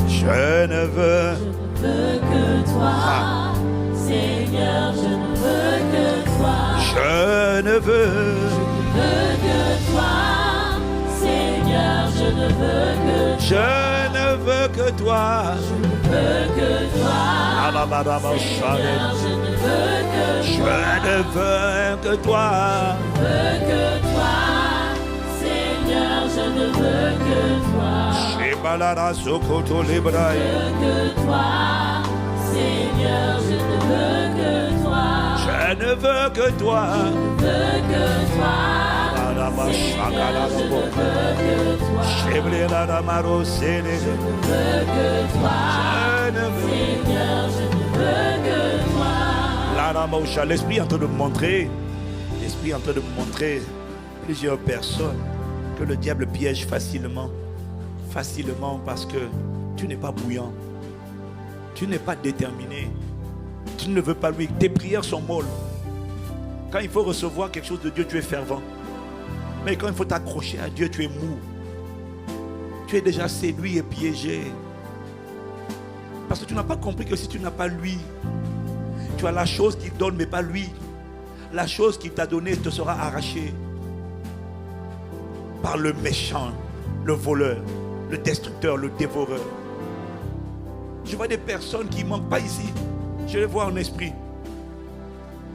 Je ne veux que toi, Seigneur. Je ne veux que toi. Je ne veux que toi, Seigneur. Je ne veux que toi. Je ne veux que toi. Je ne veux que toi. Je ne veux que toi. Je veux que toi, Seigneur, je ne veux que toi. Je veux que toi, Seigneur, je ne veux que toi. Je ne veux que toi. Je veux que toi. Seigneur, je ne veux que toi. Je ne veux que toi. Seigneur, je ne veux que toi. L'esprit est en train de montrer, l'esprit est en train de montrer plusieurs personnes que le diable piège facilement parce que tu n'es pas bouillant, tu n'es pas déterminé, tu ne veux pas lui, tes prières sont molles. Quand il faut recevoir quelque chose de Dieu, tu es fervent, mais quand il faut t'accrocher à Dieu, tu es mou, tu es déjà séduit et piégé, parce que tu n'as pas compris que si tu n'as pas lui, tu as la chose qu'il donne, mais pas lui. La chose qu'il t'a donnée te sera arrachée par le méchant, le voleur, le destructeur, le dévoreur. Je vois des personnes qui manquent, pas ici, je les vois en esprit.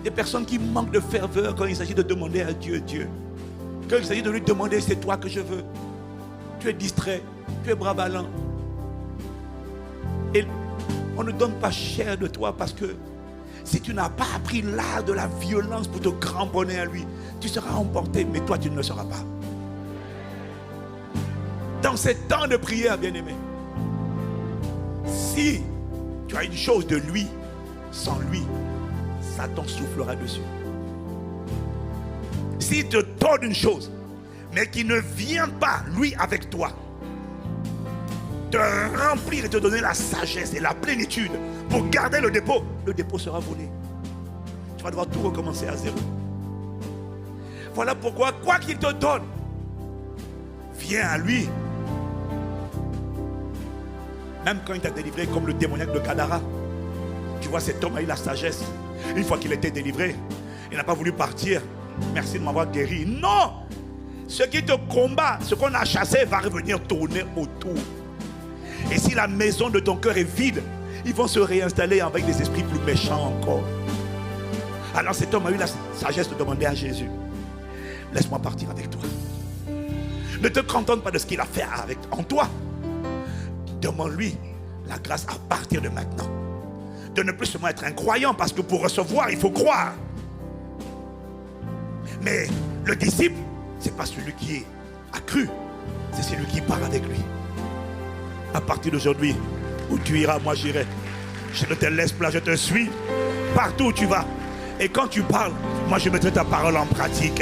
Des personnes qui manquent de ferveur quand il s'agit de demander à Dieu, Dieu. Quand il s'agit de lui demander, c'est toi que je veux. Tu es distrait, tu es bravalant. Et on ne donne pas cher de toi parce que si tu n'as pas appris l'art de la violence pour te cramponner à lui, tu seras emporté, mais toi tu ne le seras pas. Dans ces temps de prière, bien-aimé, si tu as une chose de lui, sans lui, Satan soufflera dessus. S'il te donne une chose, mais qui ne vient pas, lui, avec toi, te remplir et te donner la sagesse et la plénitude pour garder le dépôt sera volé. Tu vas devoir tout recommencer à zéro. Voilà pourquoi, quoi qu'il te donne, viens à lui. Même quand il t'a délivré comme le démoniaque de Gadara, tu vois, cet homme a eu la sagesse. Une fois qu'il était délivré, il n'a pas voulu partir. Merci de m'avoir guéri. Non! Ce qui te combat, ce qu'on a chassé, va revenir tourner autour. Et si la maison de ton cœur est vide, ils vont se réinstaller avec des esprits plus méchants encore. Alors cet homme a eu la sagesse de demander à Jésus, laisse-moi partir avec toi. Ne te contente pas de ce qu'il a fait en toi. Demande-lui la grâce à partir de maintenant. De ne plus seulement être un croyant, parce que pour recevoir, il faut croire. Mais le disciple, ce n'est pas celui qui a cru, c'est celui qui part avec lui. À partir d'aujourd'hui, où tu iras, moi j'irai. Je ne te laisse pas, je te suis partout où tu vas. Et quand tu parles, moi je mettrai ta parole en pratique.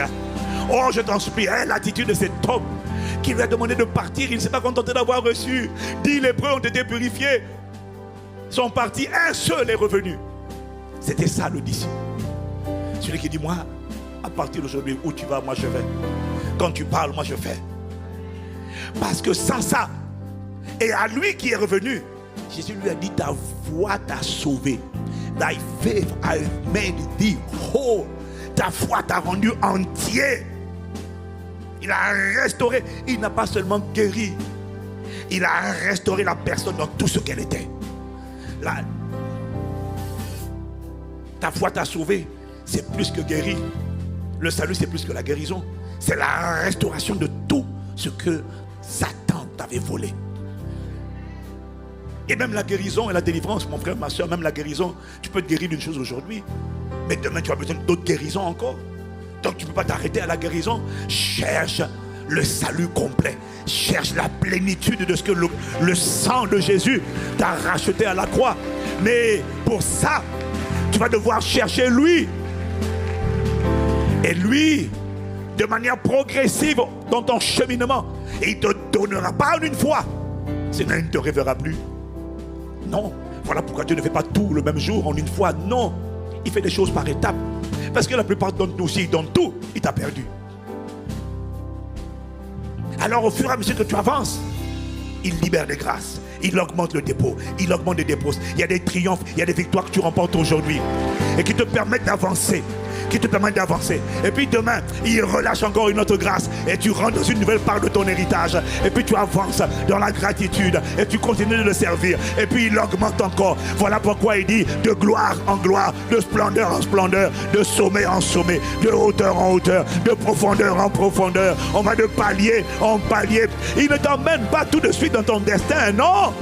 Oh, je t'en supplie, l'attitude de cet homme qui lui a demandé de partir, il ne s'est pas contenté d'avoir reçu. 10 lépreux ont été purifiés, sont partis, un seul est revenu. C'était ça le disciple. Celui qui dit, moi, à partir d'aujourd'hui, où tu vas, moi je vais. Quand tu parles, moi je fais. Parce que sans ça, et à lui qui est revenu, Jésus lui a dit, ta foi t'a sauvé. Thy faith has made thee whole. Ta foi t'a rendu entier. Il a restauré. Il n'a pas seulement guéri. Il a restauré la personne dans tout ce qu'elle était. Ta foi t'a sauvé. C'est plus que guéri. Le salut, c'est plus que la guérison. C'est la restauration de tout ce que Satan t'avait volé. Et même la guérison et la délivrance, mon frère, ma soeur, même la guérison, tu peux te guérir d'une chose aujourd'hui, mais demain tu as besoin d'autres guérisons encore. Donc tu ne peux pas t'arrêter à la guérison. Cherche le salut complet. Cherche la plénitude de ce que le sang de Jésus t'a racheté à la croix. Mais pour ça, tu vas devoir chercher lui. Et lui, de manière progressive dans ton cheminement, il ne te donnera pas en une fois. Sinon il ne te révélera plus. Non, voilà pourquoi Dieu ne fait pas tout le même jour, en une fois. Non, il fait des choses par étapes. Parce que la plupart d'entre nous, s'il donne tout, il t'a perdu. Alors au fur et à mesure que tu avances, il libère des grâces. Il augmente le dépôt, il augmente les dépôts. Il y a des triomphes, il y a des victoires que tu remportes aujourd'hui et qui te permettent d'avancer. Et puis demain, il relâche encore une autre grâce et tu rentres dans une nouvelle part de ton héritage. Et puis tu avances dans la gratitude et tu continues de le servir. Et puis il augmente encore. Voilà pourquoi il dit de gloire en gloire, de splendeur en splendeur, de sommet en sommet, de hauteur en hauteur, de profondeur en profondeur. On va de palier en palier. Il ne t'emmène pas tout de suite dans ton destin, non.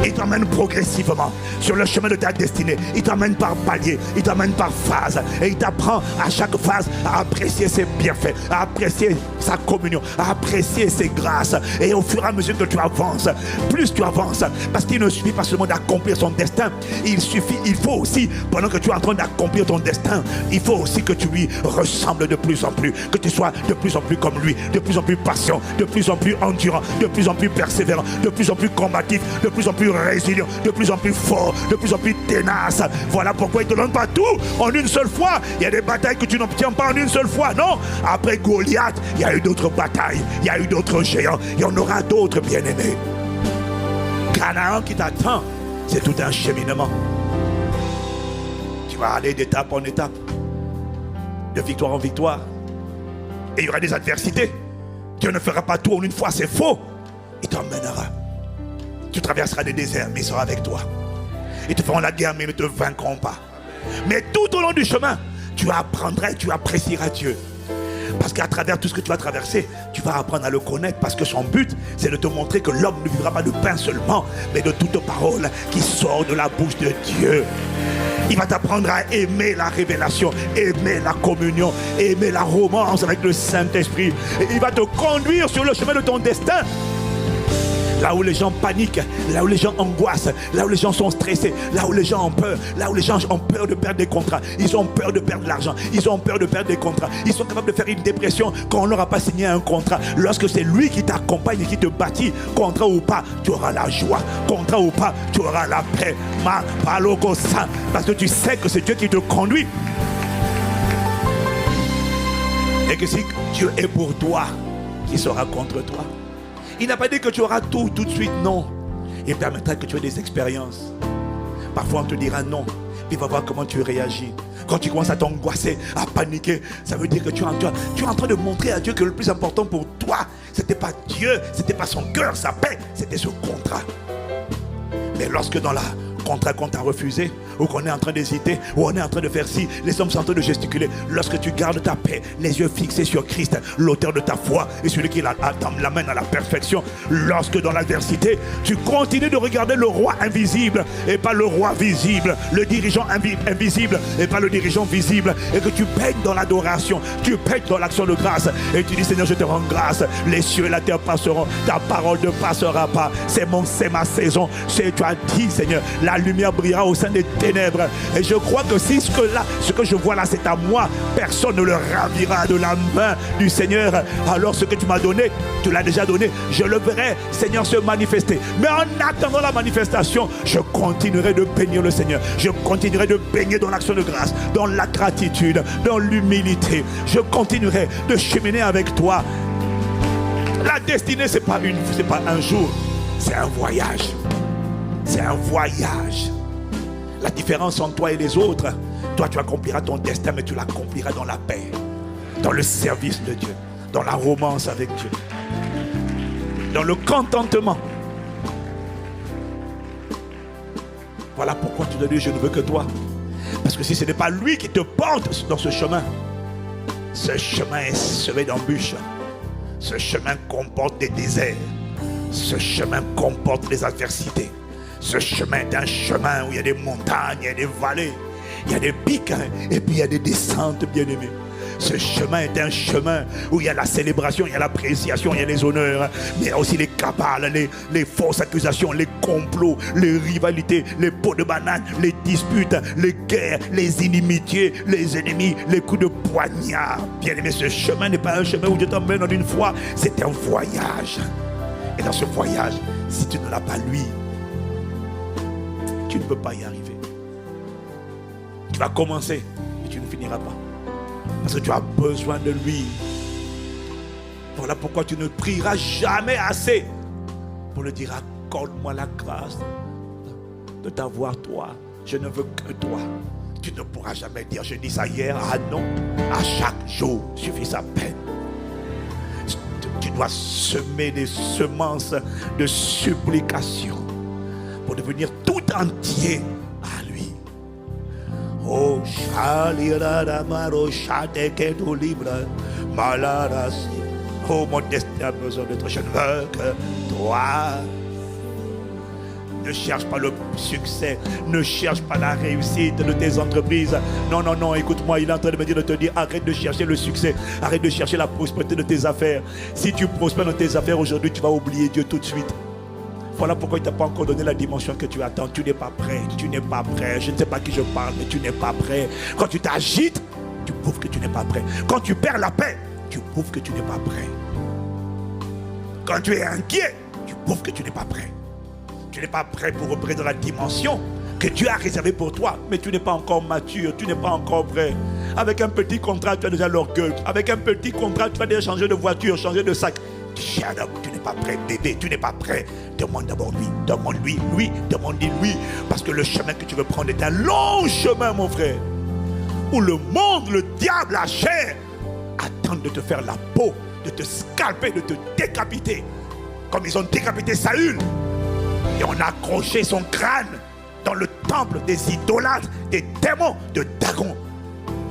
Il t'emmène progressivement sur le chemin de ta destinée. Il t'emmène par palier, il t'emmène par phase. Et il t'apprend à chaque phase à apprécier ses bienfaits, à apprécier sa communion, à apprécier ses grâces. Et au fur et à mesure que tu avances, plus tu avances, parce qu'il ne suffit pas seulement d'accomplir son destin, il faut aussi, pendant que tu es en train d'accomplir ton destin, il faut aussi que tu lui ressembles de plus en plus, que tu sois de plus en plus comme lui, de plus en plus patient, de plus en plus endurant, de plus en plus persévérant, de plus en plus combatif, de plus en plus résilient, de plus en plus fort, de plus en plus tenace. Voilà pourquoi il ne te donne pas tout en une seule fois. Il y a des batailles que tu n'obtiens pas en une seule fois, non. Après Goliath, il y a eu d'autres batailles, il y a eu d'autres géants, il y en aura d'autres, bien-aimés. Canaan qui t'attend, c'est tout un cheminement. Tu vas aller d'étape en étape, de victoire en victoire. Et il y aura des adversités. Dieu ne fera pas tout en une fois, c'est faux. Il t'emmènera. Tu traverseras des déserts, mais ils seront avec toi. Ils te feront la guerre, mais ils ne te vaincront pas. Mais tout au long du chemin, tu apprendras et tu apprécieras Dieu. Parce qu'à travers tout ce que tu vas traverser, tu vas apprendre à le connaître. Parce que son but, c'est de te montrer que l'homme ne vivra pas de pain seulement, mais de toute parole qui sort de la bouche de Dieu. Il va t'apprendre à aimer la révélation, aimer la communion, aimer la romance avec le Saint-Esprit. Il va te conduire sur le chemin de ton destin. Là où les gens paniquent, là où les gens angoissent, là où les gens sont stressés, là où les gens ont peur, là où les gens ont peur de perdre des contrats, ils ont peur de perdre de l'argent, ils ont peur de perdre des contrats, ils sont capables de faire une dépression quand on n'aura pas signé un contrat. Lorsque c'est lui qui t'accompagne et qui te bâtit, contrat ou pas, tu auras la joie, contrat ou pas, tu auras la paix. Parce que tu sais que c'est Dieu qui te conduit. Et que si Dieu est pour toi, qui sera contre toi? Il n'a pas dit que tu auras tout de suite, non. Il permettra que tu aies des expériences. Parfois on te dira non, puis va voir comment tu réagis. Quand tu commences à t'angoisser, à paniquer, ça veut dire que tu es en train de montrer à Dieu que le plus important pour toi, c'était pas Dieu, c'était pas son cœur, sa paix, c'était ce contrat. Mais lorsque dans la contrat qu'on t'a refusé, ou qu'on est en train d'hésiter, ou on est en train de faire ci, les hommes sont en train de gesticuler. Lorsque tu gardes ta paix, les yeux fixés sur Christ, l'auteur de ta foi et celui qui l'amène à la perfection, lorsque dans l'adversité, tu continues de regarder le roi invisible et pas le roi visible, le dirigeant invisible et pas le dirigeant visible, et que tu baignes dans l'adoration, tu baignes dans l'action de grâce, et tu dis Seigneur, je te rends grâce, les cieux et la terre passeront, ta parole ne passera pas, c'est ma saison, tu as dit Seigneur, la lumière brillera au sein des ténèbres. Et je crois que si ce que je vois là, c'est à moi, personne ne le ravira de la main du Seigneur. Alors ce que tu m'as donné, tu l'as déjà donné. Je le verrai, Seigneur, se manifester. Mais en attendant la manifestation, je continuerai de bénir le Seigneur. Je continuerai de baigner dans l'action de grâce, dans la gratitude, dans l'humilité. Je continuerai de cheminer avec toi. La destinée, c'est pas un jour, c'est un voyage. C'est un voyage. La différence entre toi et les autres, toi tu accompliras ton destin, mais tu l'accompliras dans la paix, dans le service de Dieu, dans la romance avec Dieu, dans le contentement. Voilà pourquoi tu dois dire je ne veux que toi. Parce que si ce n'est pas lui qui te porte dans ce chemin est semé d'embûches. Ce chemin comporte des déserts. Ce chemin comporte des adversités. Ce chemin est un chemin où il y a des montagnes, il y a des vallées, il y a des pics, et puis il y a des descentes, bien-aimés. Ce chemin est un chemin où il y a la célébration, il y a l'appréciation, il y a les honneurs, mais il y a aussi les cabales, les fausses accusations, les complots, les rivalités, les pots de banane, les disputes, les guerres, les inimitiés, les ennemis, les coups de poignard. Bien-aimé, ce chemin n'est pas un chemin où Dieu t'emmène en une fois, c'est un voyage. Et dans ce voyage, si tu ne l'as pas lui, tu ne peux pas y arriver. Tu vas commencer, mais tu ne finiras pas. Parce que tu as besoin de lui. Voilà pourquoi tu ne prieras jamais assez pour le dire, accorde-moi la grâce de t'avoir toi. Je ne veux que toi. Tu ne pourras jamais dire, je dis ça hier, ah non. À chaque jour suffit sa peine. Tu dois semer des semences de supplication pour devenir tout entier à lui. Oh, oh, mon destin a besoin de toi. Je ne veux que toi. Ne cherche pas le succès, ne cherche pas la réussite de tes entreprises. Non, non, non, écoute-moi, il est en train de me dire, de te dire, arrête de chercher le succès, arrête de chercher la prospérité de tes affaires. Si tu prospères dans tes affaires aujourd'hui, tu vas oublier Dieu tout de suite. Voilà pourquoi il ne t'a pas encore donné la dimension que tu attends. Tu n'es pas prêt, tu n'es pas prêt. Je ne sais pas qui je parle, mais tu n'es pas prêt. Quand tu t'agites, tu prouves que tu n'es pas prêt. Quand tu perds la paix, tu prouves que tu n'es pas prêt. Quand tu es inquiet, tu prouves que tu n'es pas prêt. Tu n'es pas prêt pour opérer dans la dimension que Dieu a réservée pour toi. Mais tu n'es pas encore mature, tu n'es pas encore prêt. Avec un petit contrat, tu as déjà l'orgueil. Avec un petit contrat, tu vas déjà changer de voiture, changer de sac. Tu n'es pas prêt, bébé, tu n'es pas prêt. Demande d'abord lui, demande-lui, lui, demande-lui, lui. Parce que le chemin que tu veux prendre est un long chemin, mon frère. Où le monde, le diable, la chair attendent de te faire la peau, de te scalper, de te décapiter. Comme ils ont décapité Saül. Et on a accroché son crâne dans le temple des idolâtres, des démons de Dagon,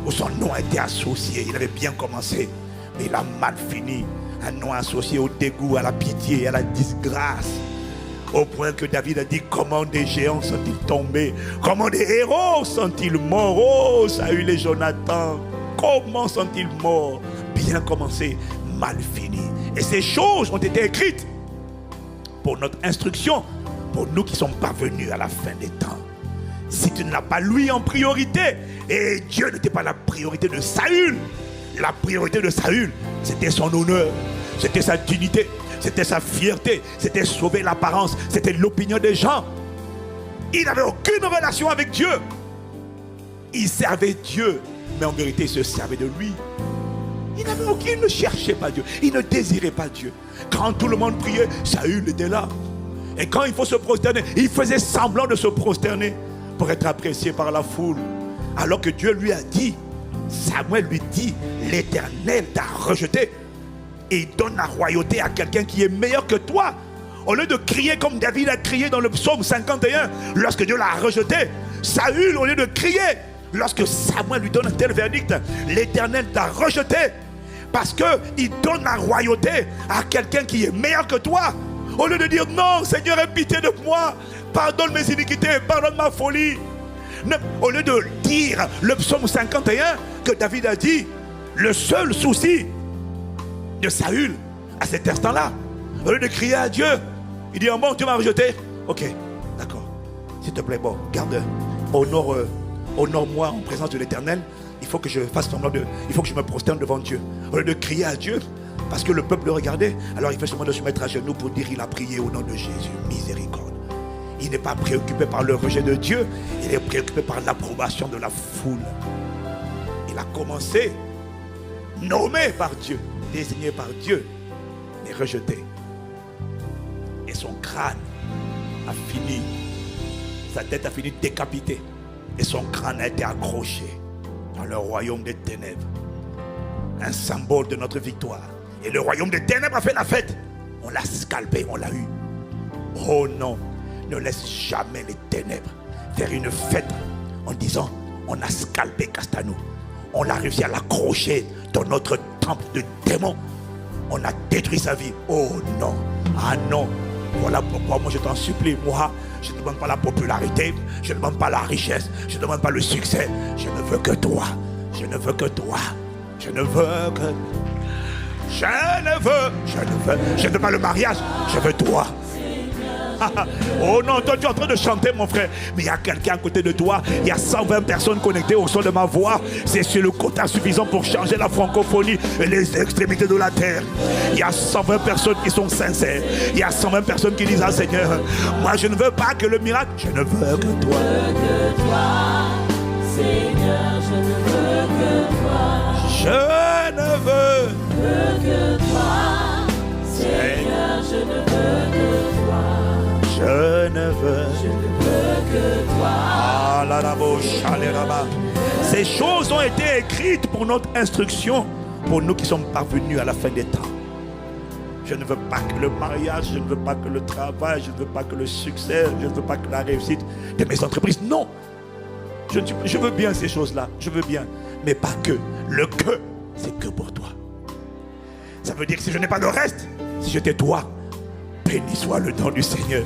où son nom a été associé. Il avait bien commencé, mais il a mal fini. Un nom associé au dégoût, à la pitié, à la disgrâce. Au point que David a dit, comment des géants sont-ils tombés? Comment des héros sont-ils morts? Oh, Saül et Jonathan, comment sont-ils morts? Bien commencé, mal fini. Et ces choses ont été écrites pour notre instruction, pour nous qui sommes parvenus à la fin des temps. Si tu ne l'as pas lui en priorité, et Dieu n'était pas la priorité de Saül, la priorité de Saül, c'était son honneur, c'était sa dignité, c'était sa fierté, c'était sauver l'apparence, c'était l'opinion des gens. Il n'avait aucune relation avec Dieu. Il servait Dieu, mais en vérité il se servait de lui. Il ne cherchait pas Dieu. Il ne désirait pas Dieu. Quand tout le monde priait, Saül était là. Et quand il faut se prosterner, il faisait semblant de se prosterner pour être apprécié par la foule. Alors que Dieu lui a dit, Samuel lui dit, l'Éternel t'a rejeté. Et il donne la royauté à quelqu'un qui est meilleur que toi. Au lieu de crier comme David a crié dans le psaume 51, lorsque Dieu l'a rejeté, Saül, au lieu de crier, lorsque Samuel lui donne un tel verdict, l'Éternel t'a rejeté. Parce qu'il donne la royauté à quelqu'un qui est meilleur que toi. Au lieu de dire non, Seigneur, aie pitié de moi, pardonne mes iniquités, pardonne ma folie. Au lieu de dire le psaume 51 que David a dit, le seul souci de Saül à cet instant-là, au lieu de crier à Dieu, il dit bon, Dieu m'a rejeté. Ok, d'accord, s'il te plaît, bon, garde, honore-moi en présence de l'Éternel. Il faut que je fasse semblant il faut que je me prosterne devant Dieu. Au lieu de crier à Dieu, parce que le peuple le regardait, alors il fait semblant de se mettre à genoux pour dire il a prié au nom de Jésus. Miséricorde. Il n'est pas préoccupé par le rejet de Dieu, il est préoccupé par l'approbation de la foule. Il a commencé, nommé par Dieu, désigné par Dieu, mais rejeté. Et son crâne a fini, sa tête a fini décapitée. Et son crâne a été accroché dans le royaume des ténèbres. Un symbole de notre victoire. Et le royaume des ténèbres a fait la fête. On l'a scalpé, on l'a eu. Oh non, ne laisse jamais les ténèbres faire une fête en disant on a scalpé Castanou. On a réussi à l'accrocher dans notre temple de démons. On a détruit sa vie. Oh non, ah non. Voilà pourquoi moi je t'en supplie, moi je ne demande pas la popularité, je ne demande pas la richesse, je ne demande pas le succès. Je ne veux que toi, je ne veux que toi, je ne veux que... Je ne veux pas le mariage, je veux toi. Oh non, toi tu es en train de chanter mon frère, mais il y a quelqu'un à côté de toi, il y a 120 personnes connectées au son de ma voix. C'est sur le quota suffisant pour changer la francophonie et les extrémités de la terre. Il y a 120 personnes qui sont sincères. Il y a 120 personnes qui disent ah Seigneur, moi je ne veux pas que le miracle, je ne veux que toi. Seigneur, je ne veux que toi. Je ne veux que toi. Seigneur, je ne veux que toi. Je ne veux que toi. Ah là là, ces choses ont été écrites pour notre instruction, pour nous qui sommes parvenus à la fin des temps. Je ne veux pas que le mariage, je ne veux pas que le travail, je ne veux pas que le succès, je ne veux pas que la réussite de mes entreprises. Non, je veux bien ces choses-là, je veux bien, mais pas que. Le que, c'est que pour toi. Ça veut dire que si je n'ai pas le reste, si j'étais toi, béni soit le nom du Seigneur.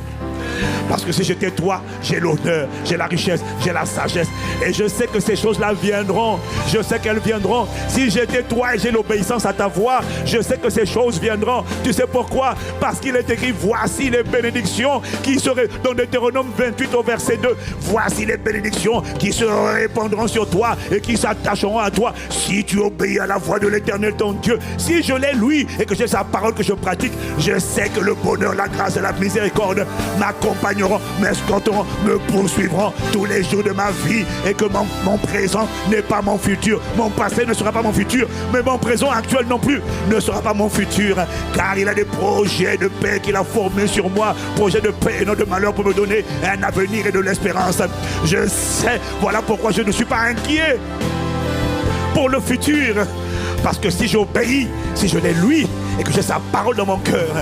Parce que si j'étais toi, j'ai l'honneur, j'ai la richesse, j'ai la sagesse. Et je sais que ces choses-là viendront. Je sais qu'elles viendront. Si j'étais toi et j'ai l'obéissance à ta voix, je sais que ces choses viendront. Tu sais pourquoi? Parce qu'il est écrit, voici les bénédictions qui seraient, dans Deutéronome 28 au verset 2, voici les bénédictions qui se répandront sur toi et qui s'attacheront à toi si tu obéis à la voix de l'Éternel ton Dieu. Si je l'ai lui et que j'ai sa parole que je pratique, je sais que le bonheur, la grâce et la miséricorde m'accompagneront, m'escorteront, me poursuivront tous les jours de ma vie, et que mon présent n'est pas mon futur, mon passé ne sera pas mon futur, mais mon présent actuel non plus ne sera pas mon futur, car il a des projets de paix qu'il a formés sur moi, projets de paix et non de malheur, pour me donner un avenir et de l'espérance. Je sais, voilà pourquoi je ne suis pas inquiet pour le futur, parce que si j'obéis, si je l'ai lui et que j'ai sa parole dans mon cœur,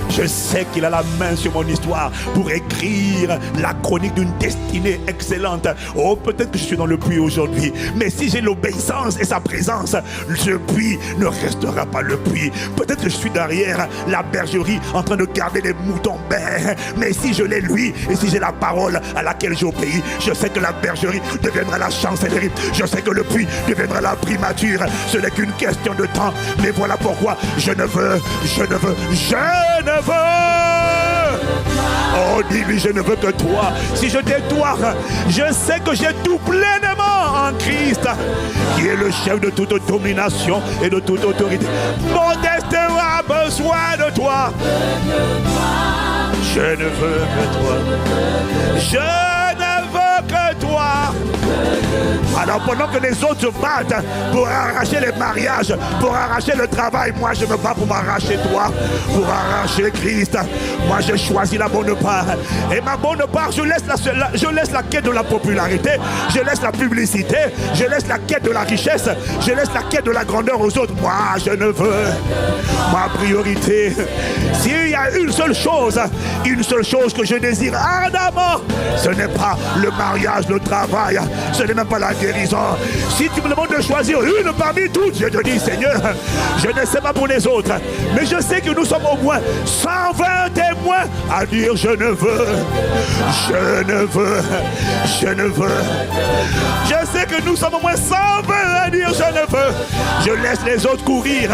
je sais qu'il a la main sur mon histoire pour écrire la chronique d'une destinée excellente. Oh, peut-être que je suis dans le puits aujourd'hui, mais si j'ai l'obéissance et sa présence, ce puits ne restera pas le puits. Peut-être que je suis derrière la bergerie en train de garder les moutons bêts, mais si je l'ai lui et si j'ai la parole à laquelle j'obéis, je sais que la bergerie deviendra la chancellerie. Je sais que le puits deviendra la primature. Ce n'est qu'une question de temps, mais voilà pourquoi je ne veux. Oh, dis-lui, je ne veux que toi. Si je t'ai toi, je sais que j'ai tout pleinement en Christ, qui est le chef de toute domination et de toute autorité. Mon destin a besoin de toi. Je ne veux que toi. Je ne veux que toi. Alors pendant que les autres se battent pour arracher les mariages, pour arracher le travail, moi je me bats pour m'arracher toi, pour arracher Christ. Moi j'ai choisi la bonne part. Et ma bonne part, je laisse la quête de la popularité, je laisse la publicité, je laisse la quête de la richesse, je laisse la quête de la grandeur aux autres. Moi je ne veux. Ma priorité, s'il y a une seule chose que je désire ardemment, ce n'est pas le mariage, le travail, ce n'est même pas la guérison. Si tu me demandes de choisir une parmi toutes, je te dis Seigneur, je ne sais pas pour les autres, mais je sais que nous sommes au moins 120 témoins à dire je ne veux, je ne veux, je ne veux. Je sais que nous sommes au moins 120 à dire je ne veux. Je laisse les autres courir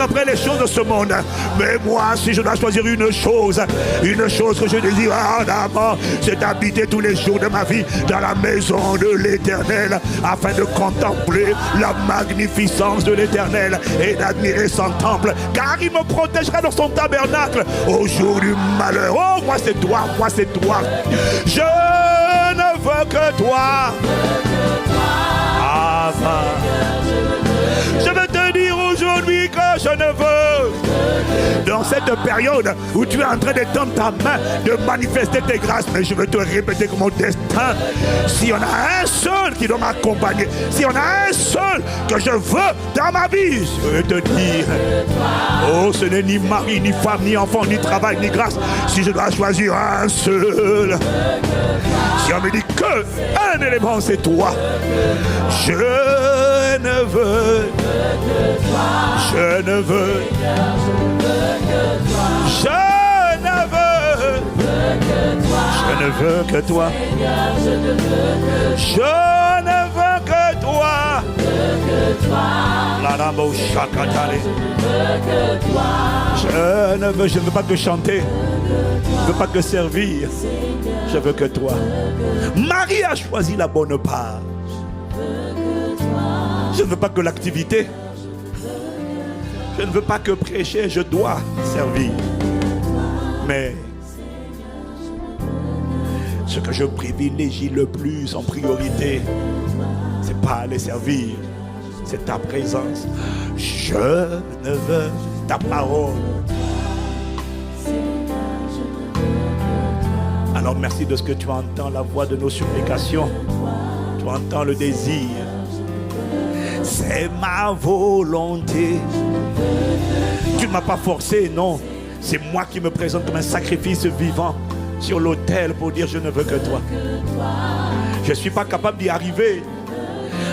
après les choses de ce monde. Mais moi, si je dois choisir une chose que je désire ardemment, c'est d'habiter tous les jours de ma vie dans la maison de l'Éternel, afin de contempler la magnificence de l'Éternel et d'admirer son temple, car il me protégera dans son tabernacle au jour du malheur. Oh, moi c'est toi, moi c'est toi. Je ne veux que toi. Abba. Je veux te dire aujourd'hui que je ne veux. Dans cette période où tu es en train d'étendre ta main, de manifester tes grâces, mais je veux te répéter que mon destin, si on a un seul qui doit m'accompagner, si on a un seul que je veux dans ma vie, je veux te dire, oh, ce n'est ni mari, ni femme, ni enfant, ni travail, ni grâce. Si je dois choisir un seul, si on me dit que un élément c'est toi, je ne veux, je ne veux, je ne veux que toi, je ne veux que toi, je ne veux pas que chanter, je ne veux pas que servir, je veux que toi. Marie a choisi la bonne part. Je ne veux pas que l'activité, je ne veux pas que prêcher, je dois servir. Mais ce que je privilégie le plus en priorité, c'est pas aller servir, c'est ta présence. Je ne veux ta parole. Alors merci de ce que tu entends la voix de nos supplications. Tu entends le désir. C'est ma volonté. Tu ne m'as pas forcé, non. C'est moi qui me présente comme un sacrifice vivant sur l'autel pour dire je ne veux que toi. Je ne suis pas capable d'y arriver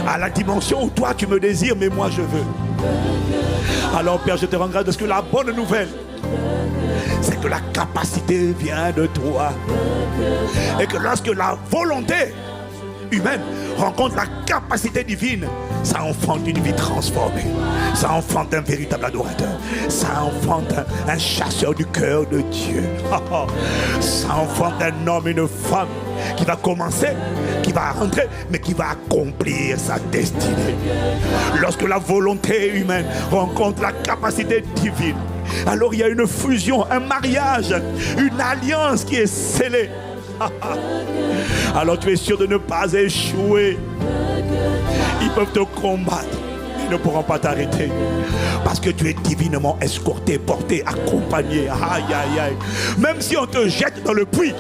à la dimension où toi tu me désires, mais moi je veux. Alors Père, je te rends grâce parce que la bonne nouvelle, c'est que la capacité vient de toi. Et que lorsque la volonté humaine rencontre la capacité divine, ça enfante une vie transformée. Ça enfante un véritable adorateur. Ça enfante un chasseur du cœur de Dieu. Ça enfante un homme et une femme qui va commencer, qui va rentrer, mais qui va accomplir sa destinée. Lorsque la volonté humaine rencontre la capacité divine, alors il y a une fusion, un mariage, une alliance qui est scellée. Alors tu es sûr de ne pas échouer. Ils peuvent te combattre, ils ne pourront pas t'arrêter. Parce que tu es divinement escorté, porté, accompagné. Aïe, aïe, aïe. Même si on te jette dans le puits,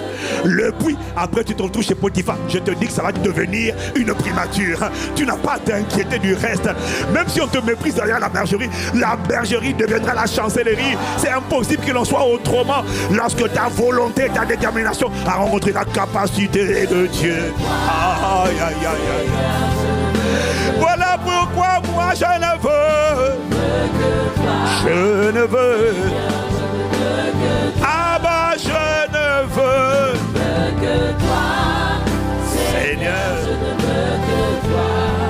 après tu te retrouves chez Potiphar, je te dis que ça va devenir une primature. Tu n'as pas à t'inquiéter du reste. Même si on te méprise derrière la bergerie deviendra la chancellerie. C'est impossible qu'il en soit autrement lorsque ta volonté, ta détermination a rencontré la capacité de Dieu. Aïe, aïe, aïe, aïe. Voilà pourquoi moi je ne veux. Je ne veux. Ah bah je ne veux. Seigneur.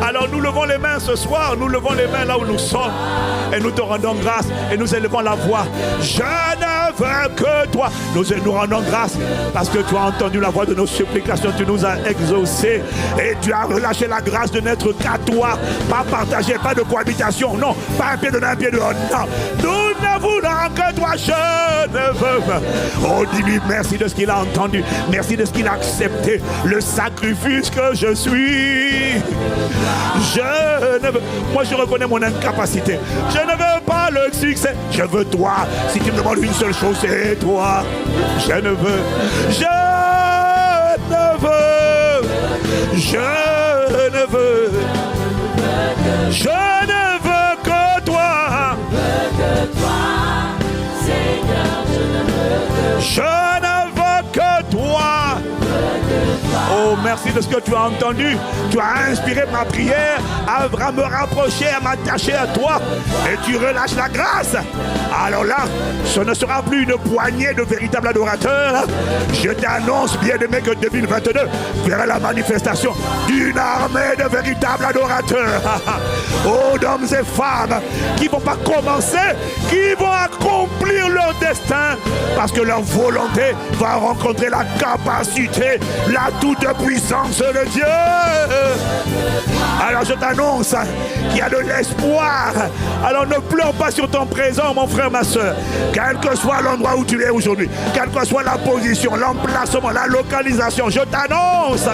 Alors nous levons les mains ce soir, nous levons les mains là où nous sommes et nous te rendons grâce et nous élevons la voix. Je ne veux que toi. Nous rendons grâce parce que tu as entendu la voix de nos supplications, tu nous as exaucés et tu as relâché la grâce de n'être qu'à toi, pas partagé, pas de cohabitation, non, pas un pied dedans, un pied dehors, non. Nous ne ne voulant que toi, je ne veux. Oh, dis-lui merci de ce qu'il a entendu. Merci de ce qu'il a accepté. Le sacrifice que je suis. Je ne veux. Moi, je reconnais mon incapacité. Je ne veux pas le succès. Je veux toi. Si tu me demandes une seule chose, c'est toi. Je ne veux. Je ne veux. Je ne veux. Je ne veux que toi. Je ne veux que toi. Oh, merci de ce que tu as entendu. Tu as inspiré ma prière à me rapprocher, à m'attacher à toi. Et tu relâches la grâce. Alors là, ce ne sera plus une poignée de véritables adorateurs. Je t'annonce, bien-aimé, que 2022 verra la manifestation d'une armée de véritables adorateurs. Oh, d'hommes et femmes qui ne vont pas commencer, qui vont accomplir leur destin parce que leur volonté va rencontrer la capacité, la toute-puissance de Dieu. Alors je t'annonce qu'il y a de l'espoir. Alors ne pleure pas sur ton présent, mon frère, ma soeur. Quel que soit l'endroit où tu es aujourd'hui, quelle que soit la position, l'emplacement, la localisation, je t'annonce,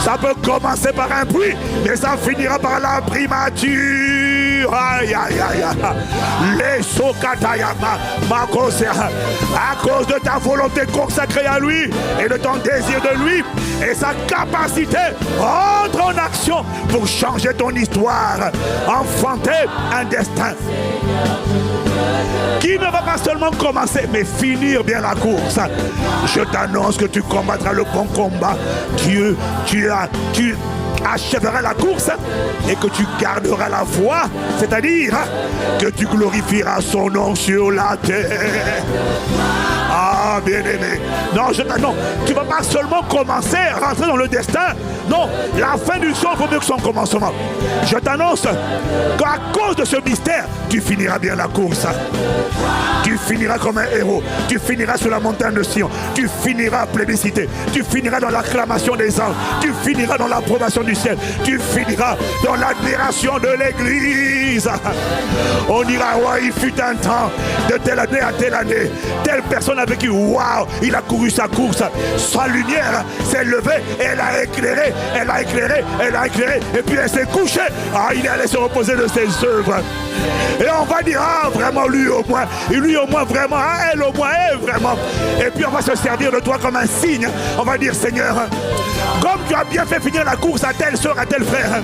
ça peut commencer par un bruit, mais ça finira par la primature. Aïe, aïe, aïe, aïe. Les sokatayama, ma cause, à cause de ta volonté consacrée à lui et de ton désir de lui et sa capacité, entre en action pour changer ton histoire, enfanter un destin qui ne va pas seulement commencer mais finir bien la course. Je t'annonce que tu combattras le bon combat. Tu achèveras la course et que tu garderas la foi, c'est-à-dire que tu glorifieras son nom sur la terre. Ah, bien-aimé. Non, tu ne vas pas seulement commencer à rentrer dans le destin. Non, la fin du son vaut mieux que son commencement. Je t'annonce qu'à cause de ce mystère, tu finiras bien la course. Tu finiras comme un héros. Tu finiras sur la montagne de Sion. Tu finiras plébiscité. Tu finiras dans l'acclamation des anges. Tu finiras dans l'approbation du ciel. Tu finiras dans l'admiration de l'église. On dira, ouais, il fut un temps de telle année à telle année. Telle personne a vécu, waouh, il a couru sa course. Sa lumière s'est levée et elle a éclairé. Elle a éclairé, elle a éclairé. Et puis elle s'est couchée. Ah, il est allé se reposer de ses œuvres. Et on va dire, ah, vraiment, lui au moins. Et lui au moins, vraiment. Ah, elle au moins, elle vraiment. Et puis on va se servir de toi comme un signe. On va dire, Seigneur, comme tu as bien fait finir la course à telle soeur, à tel frère,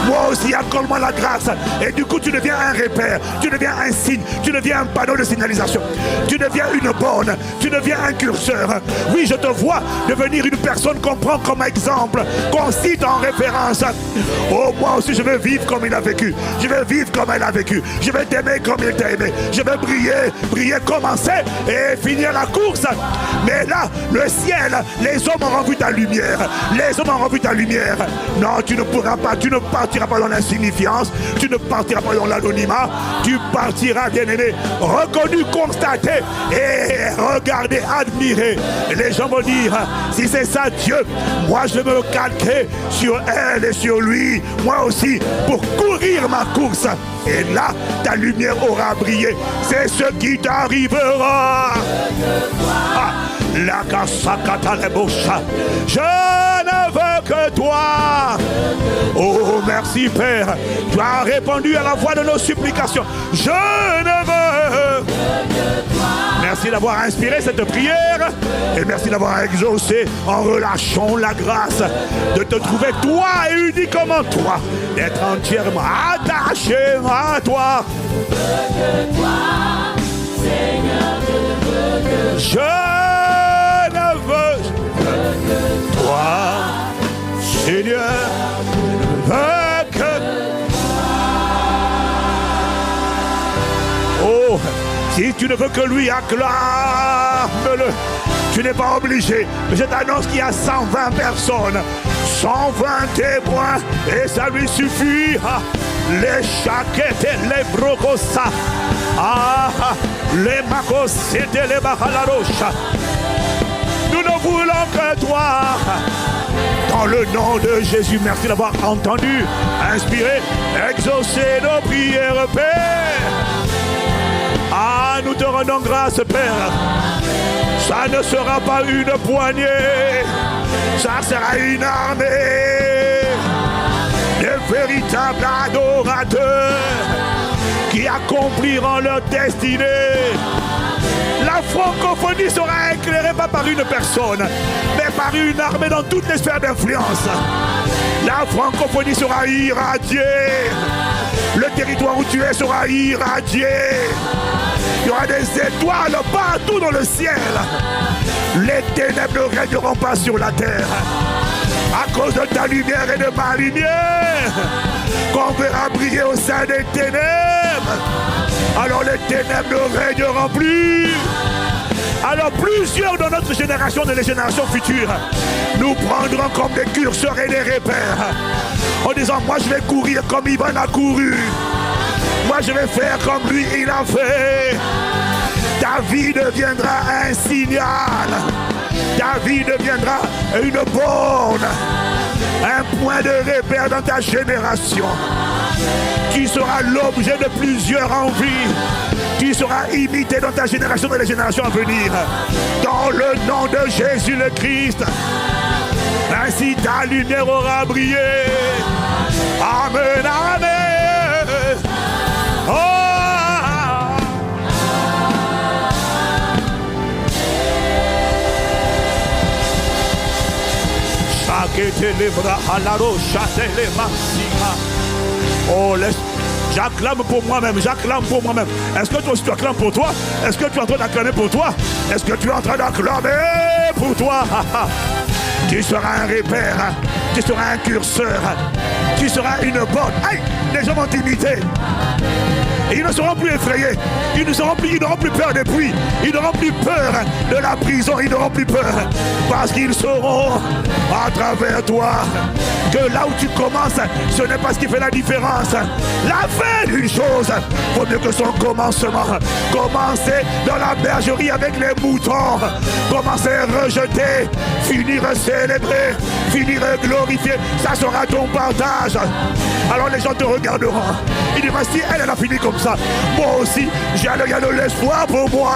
moi aussi, accorde-moi la grâce. Et du coup, tu deviens un repère. Tu deviens un signe. Tu deviens un panneau de signalisation. Tu deviens une borne. Tu deviens un curseur. Oui, je te vois devenir une personne qu'on prend comme exemple, qu'on cite en référence. Oh, moi aussi, je veux vivre comme il a vécu. Je veux vivre comme elle a vécu. Je vais t'aimer comme il t'a aimé. Je vais briller, commencer et finir la course. Mais là, le ciel, les hommes auront vu ta lumière. Les hommes auront vu ta lumière. Non, tu ne pourras pas, tu ne partiras pas dans l'insignifiance. Tu ne partiras pas dans l'anonymat. Tu partiras, bien-aimé, reconnu, constaté et regardé, admiré. Et les gens vont dire, si c'est ça Dieu, moi je veux me calquer sur elle et sur lui, moi aussi, pour courir ma course. Et là, ta lumière aura brillé. C'est ce qui t'arrivera. Ah, la kasakata lebosha. Je ne veux que toi. Oh, merci Père. Tu as répondu à la voix de nos supplications. Je ne veux. Merci d'avoir inspiré cette prière et merci d'avoir exaucé en relâchant la grâce de te trouver toi et uniquement toi, d'être entièrement attaché à toi. Je ne veux que toi, Seigneur, je ne veux que. Oh, si tu ne veux que lui, acclame-le. Tu n'es pas obligé. Je t'annonce qu'il y a 120 personnes, 120 témoins, et ça lui suffit. Les chaquettes, les brocosa, les macossettes, les bacalarocha. Nous ne voulons que toi. Dans le nom de Jésus, merci d'avoir entendu, inspiré, exaucé nos prières, Père. nous te rendons grâce, Père. Ça ne sera pas une poignée. Ça sera une armée. De véritables adorateurs qui accompliront leur destinée. La francophonie sera éclairée pas par une personne, mais par une armée dans toutes les sphères d'influence. La francophonie sera irradiée. Le territoire où tu es sera irradié. Il y aura des étoiles partout dans le ciel. Les ténèbres ne régneront pas sur la terre. À cause de ta lumière et de ma lumière, qu'on verra briller au sein des ténèbres, alors les ténèbres ne régneront plus. Alors plusieurs de notre génération et les générations futures nous prendront comme des curseurs et des repères, en disant, moi je vais courir comme Ivan a couru. Moi je vais faire comme lui il a fait. Ta vie deviendra un signal. Ta vie deviendra une borne, un point de repère dans ta génération. Tu seras l'objet de plusieurs envies. Tu seras imité dans ta génération et les générations à venir. Dans le nom de Jésus le Christ. Ainsi ta lumière aura brillé. Amen, amen. Oh. Oh, j'acclame pour moi-même, j'acclame pour moi-même. Est-ce que toi aussi tu acclames pour toi? Est-ce que tu es en train d'acclamer pour toi? Est-ce que tu es en train d'acclamer pour toi? Tu seras un repère, tu seras un curseur, tu seras une borne. Aïe, les gens vont t'imiter. Ils ne seront plus effrayés. Ils n'auront plus peur des pluies. Ils n'auront plus peur de la prison. Ils n'auront plus peur. Parce qu'ils sauront à travers toi que là où tu commences, ce n'est pas ce qui fait la différence. La fin d'une chose vaut mieux que son commencement. Commencer dans la bergerie avec les moutons. Commencer à rejeter. Finir à célébrer. Finir à glorifier. Ça sera ton partage. Alors les gens te regarderont. Ils diront, si elle a fini comme ça, moi aussi, j'ai de l'espoir pour moi.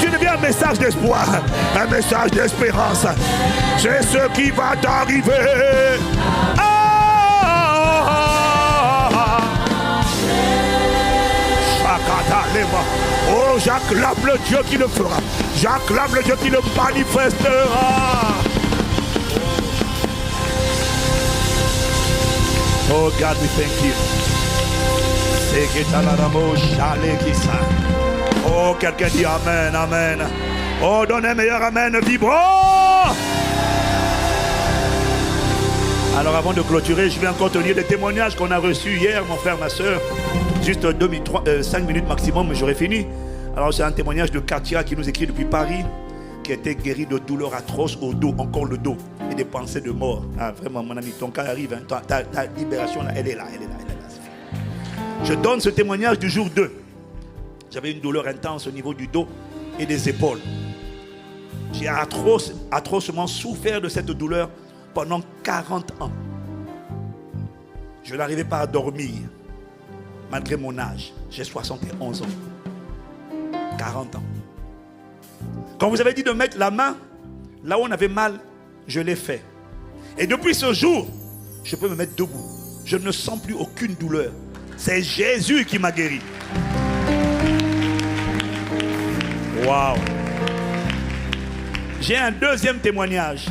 Tu deviens un message d'espoir, un message d'espérance. C'est ce qui va t'arriver. Oh, j'acclame le Dieu qui le fera. J'acclame le Dieu qui le manifestera. Oh God, we thank you. Oh, quelqu'un dit Amen, Amen. Oh, donne un meilleur Amen vibrant. Alors avant de clôturer, je vais encore tenir des témoignages qu'on a reçus hier, mon frère, ma soeur. Juste 5 minutes maximum, mais j'aurai fini. Alors c'est un témoignage de Katia qui nous écrit depuis Paris, qui était guérie de douleurs atroces au dos, encore le dos, et des pensées de mort. Ah, vraiment, mon ami, ton cas arrive, hein. ta libération, là, elle est là, elle est là. Je donne ce témoignage du jour 2. J'avais une douleur intense au niveau du dos et des épaules. J'ai atrocement souffert de cette douleur pendant 40 ans. Je n'arrivais pas à dormir, malgré mon âge. J'ai 71 ans. 40 ans. Quand vous avez dit de mettre la main là où on avait mal, je l'ai fait. Et depuis ce jour, je peux me mettre debout. Je ne sens plus aucune douleur. C'est Jésus qui m'a guéri. Waouh. J'ai un deuxième témoignage.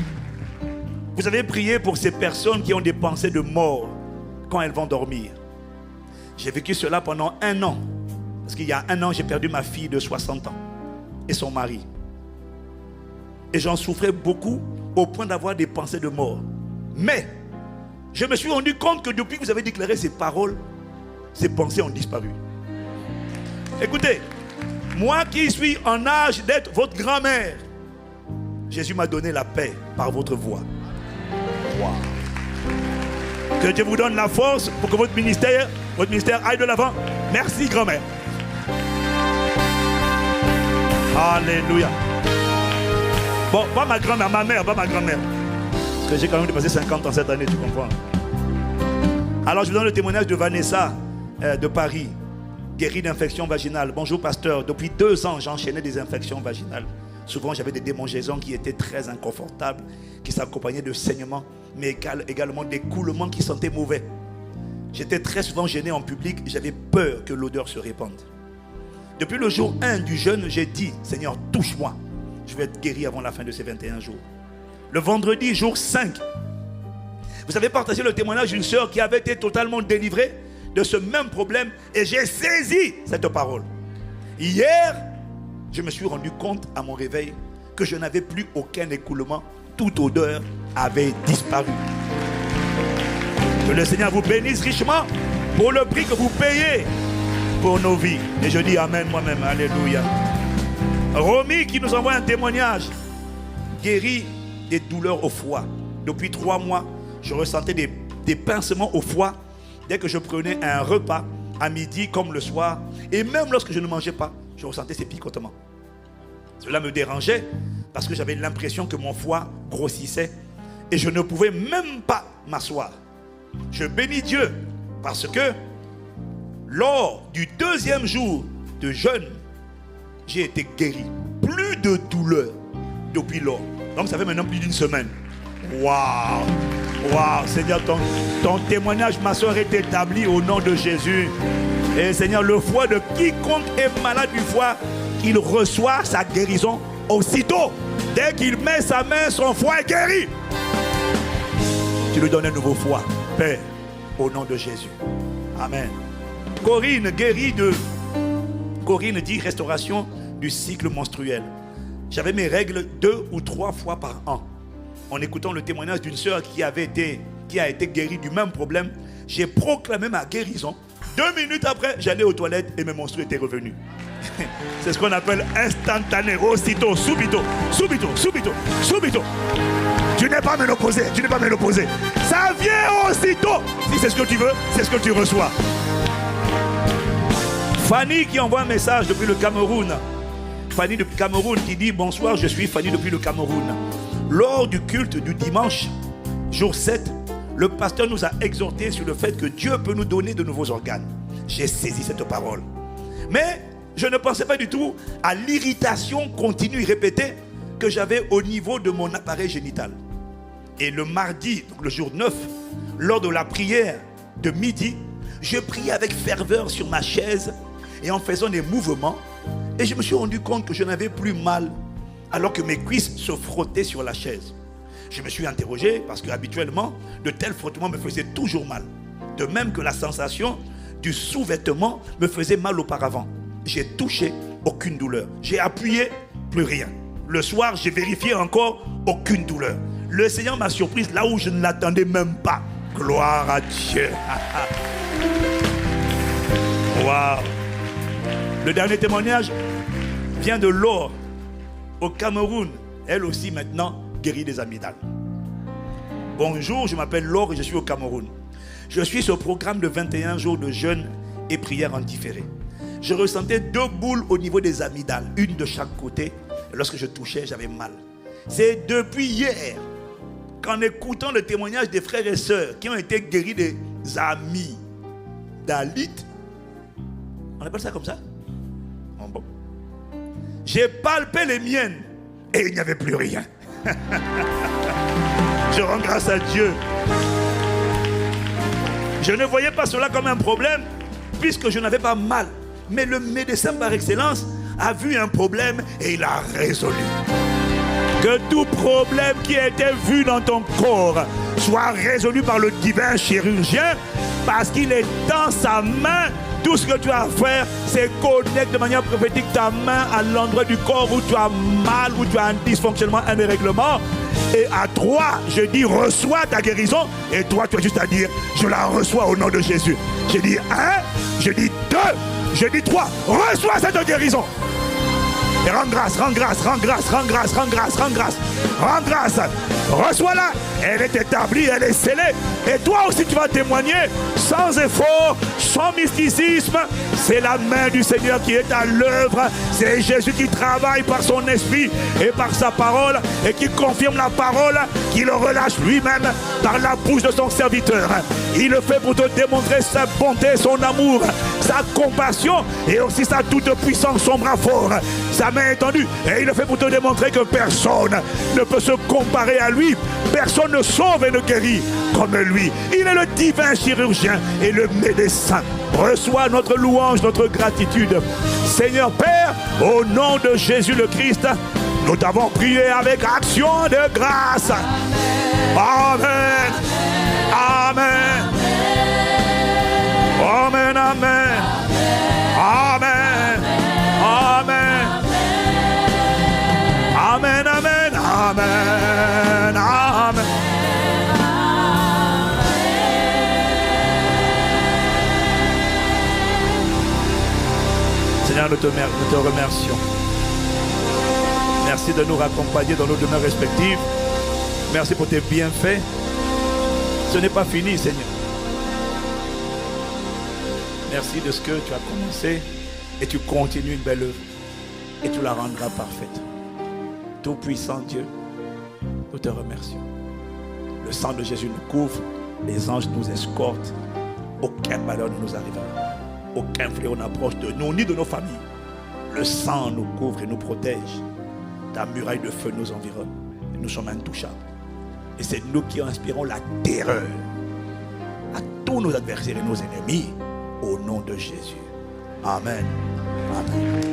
Vous avez prié pour ces personnes qui ont des pensées de mort quand elles vont dormir. J'ai vécu cela pendant 1 an. Parce qu'il y a 1 an, j'ai perdu ma fille de 60 ans et son mari. Et j'en souffrais beaucoup au point d'avoir des pensées de mort. Mais je me suis rendu compte que depuis que vous avez déclaré ces paroles, ces pensées ont disparu. Écoutez, moi qui suis en âge d'être votre grand-mère, Jésus m'a donné la paix par votre voix. Wow. Que Dieu vous donne la force pour que votre ministère aille de l'avant. Merci, grand-mère. Alléluia. Bon, pas ma grand-mère, ma mère, pas ma grand-mère. Parce que j'ai quand même dépassé 50 ans cette année, tu comprends. Alors je vous donne le témoignage de Vanessa de Paris. Guéri d'infection vaginale. Bonjour pasteur, depuis 2 ans j'enchaînais des infections vaginales. Souvent j'avais des démangeaisons qui étaient très inconfortables, qui s'accompagnaient de saignements, mais également des coulements qui sentaient mauvais. J'étais très souvent gêné en public, j'avais peur que l'odeur se répande. Depuis le jour 1 du jeûne, j'ai dit, Seigneur, touche-moi. Je vais être guéri avant la fin de ces 21 jours. Le vendredi, jour 5, vous avez partagé le témoignage d'une sœur qui avait été totalement délivrée de ce même problème et j'ai saisi cette parole. Hier, je me suis rendu compte à mon réveil que je n'avais plus aucun écoulement. Toute odeur avait disparu. Que le Seigneur vous bénisse richement pour le prix que vous payez pour nos vies. Et je dis amen moi-même. Alléluia. Romy qui nous envoie un témoignage. Guéri des douleurs au foie. Depuis 3 mois, je ressentais des pincements au foie dès que je prenais un repas à midi comme le soir. Et même lorsque je ne mangeais pas, je ressentais ces picotements. Cela me dérangeait parce que j'avais l'impression que mon foie grossissait et je ne pouvais même pas m'asseoir. Je bénis Dieu parce que lors du 2e jour de jeûne, j'ai été guéri. Plus de douleur depuis lors. Donc ça fait maintenant plus d'1 semaine. Waouh! Waouh! Seigneur, ton témoignage, ma soeur, est établi au nom de Jésus. Et Seigneur, le foie de quiconque est malade du foie, qu'il reçoit sa guérison aussitôt. Dès qu'il met sa main, son foie est guéri. Tu lui donnes un nouveau foie, Père, au nom de Jésus. Amen. Corinne, guérie de... Corinne dit restauration du cycle menstruel. J'avais mes règles 2 ou 3 fois par an. En écoutant le témoignage d'une sœur qui a été guérie du même problème, j'ai proclamé ma guérison. 2 minutes après, j'allais aux toilettes et mes menstrues étaient revenus. C'est ce qu'on appelle instantané, aussitôt, subito, subito, subito, subito. Tu n'es pas ménopausé, tu n'es pas ménopausé. Ça vient aussitôt. Si c'est ce que tu veux, c'est ce que tu reçois. Fanny qui envoie un message depuis le Cameroun. Fanny du Cameroun qui dit bonsoir, je suis Fanny depuis le Cameroun. Lors du culte du dimanche, jour 7, le pasteur nous a exhortés sur le fait que Dieu peut nous donner de nouveaux organes. J'ai saisi cette parole. Mais je ne pensais pas du tout à l'irritation continue et répétée que j'avais au niveau de mon appareil génital. Et le mardi, donc le jour 9, lors de la prière de midi, je priais avec ferveur sur ma chaise et en faisant des mouvements. Et je me suis rendu compte que je n'avais plus mal alors que mes cuisses se frottaient sur la chaise. Je me suis interrogé parce qu'habituellement, de tels frottements me faisaient toujours mal. De même que la sensation du sous-vêtement me faisait mal auparavant. J'ai touché, aucune douleur. J'ai appuyé, plus rien. Le soir, j'ai vérifié encore, aucune douleur. Le Seigneur m'a surprise là où je ne l'attendais même pas. Gloire à Dieu. Waouh. Le dernier témoignage vient de Laure, au Cameroun. Elle aussi maintenant guérie des amygdales. Bonjour, je m'appelle Laure et je suis au Cameroun. Je suis sur programme de 21 jours de jeûne et prière en différé. Je ressentais 2 boules au niveau des amygdales, une de chaque côté. Et lorsque je touchais, j'avais mal. C'est depuis hier qu'en écoutant le témoignage des frères et sœurs qui ont été guéris des amygdalites, on appelle ça comme ça? Bon. J'ai palpé les miennes et il n'y avait plus rien. Je rends grâce à Dieu. Je ne voyais pas cela comme un problème puisque je n'avais pas mal. Mais le médecin par excellence a vu un problème et il a résolu. Que tout problème qui a été vu dans ton corps soit résolu par le divin chirurgien parce qu'il est dans sa main. Tout ce que tu as à faire, c'est connecter de manière prophétique ta main à l'endroit du corps où tu as mal, où tu as un dysfonctionnement, un dérèglement. Et à toi, je dis, reçois ta guérison. Et toi, tu as juste à dire, je la reçois au nom de Jésus. Je dis 1, je dis 2, je dis 3. Reçois cette guérison. Et rends grâce, rends grâce, rends grâce, rends grâce, rends grâce, rends grâce. Rends grâce. Reçois-la. Elle est établie, elle est scellée. Et toi aussi, tu vas témoigner sans effort, sans mysticisme. C'est la main du Seigneur qui est à l'œuvre. C'est Jésus qui travaille par son esprit et par sa parole et qui confirme la parole qu'il relâche lui-même par la bouche de son serviteur. Il le fait pour te démontrer sa bonté, son amour, sa compassion et aussi sa toute puissance, son bras fort, sa main étendue. Et il le fait pour te démontrer que personne ne peut se comparer à lui. Personne ne sauve et ne guérit comme lui. Il est le divin chirurgien et le médecin. Reçois notre louange, notre gratitude. Seigneur Père, au nom de Jésus le Christ, nous t'avons prié avec action de grâce. Amen. Amen. Amen. Amen. Amen. Amen. Amen. Amen. Amen. Amen. Seigneur, nous te remercions. Merci de nous raccompagner dans nos demeures respectives. Merci pour tes bienfaits. Ce n'est pas fini, Seigneur. Merci de ce que tu as commencé et tu continues une belle œuvre et tu la rendras parfaite. Tout-puissant Dieu, nous te remercions. Le sang de Jésus nous couvre, les anges nous escortent. Aucun malheur ne nous arrivera. Aucun fléau n'approche de nous ni de nos familles. Le sang nous couvre et nous protège. Ta muraille de feu nous environne. Et nous sommes intouchables. Et c'est nous qui inspirons la terreur à tous nos adversaires et nos ennemis. Au nom de Jésus. Amen. Amen.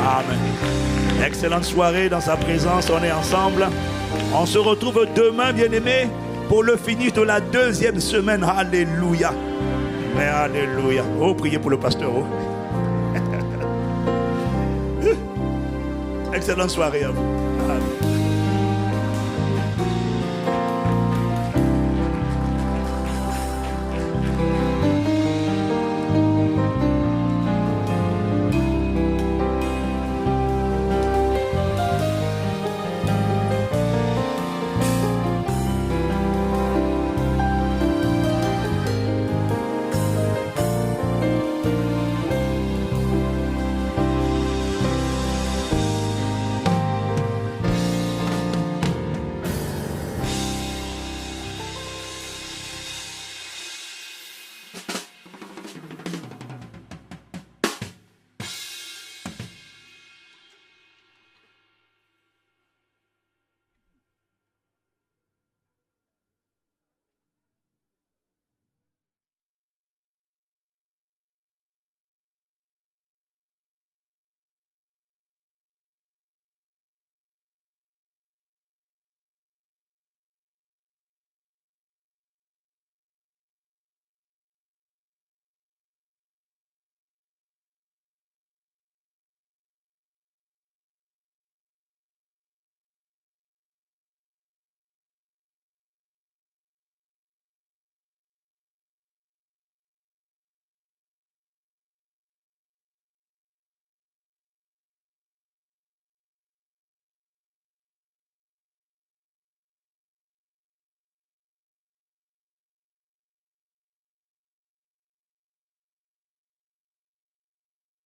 Amen. Excellente soirée dans sa présence. On est ensemble. On se retrouve demain, bien-aimés, pour le finish de la deuxième semaine. Alléluia. Mais alléluia. Oh, priez pour le pasteur. Oh. Excellente soirée à vous. Amen.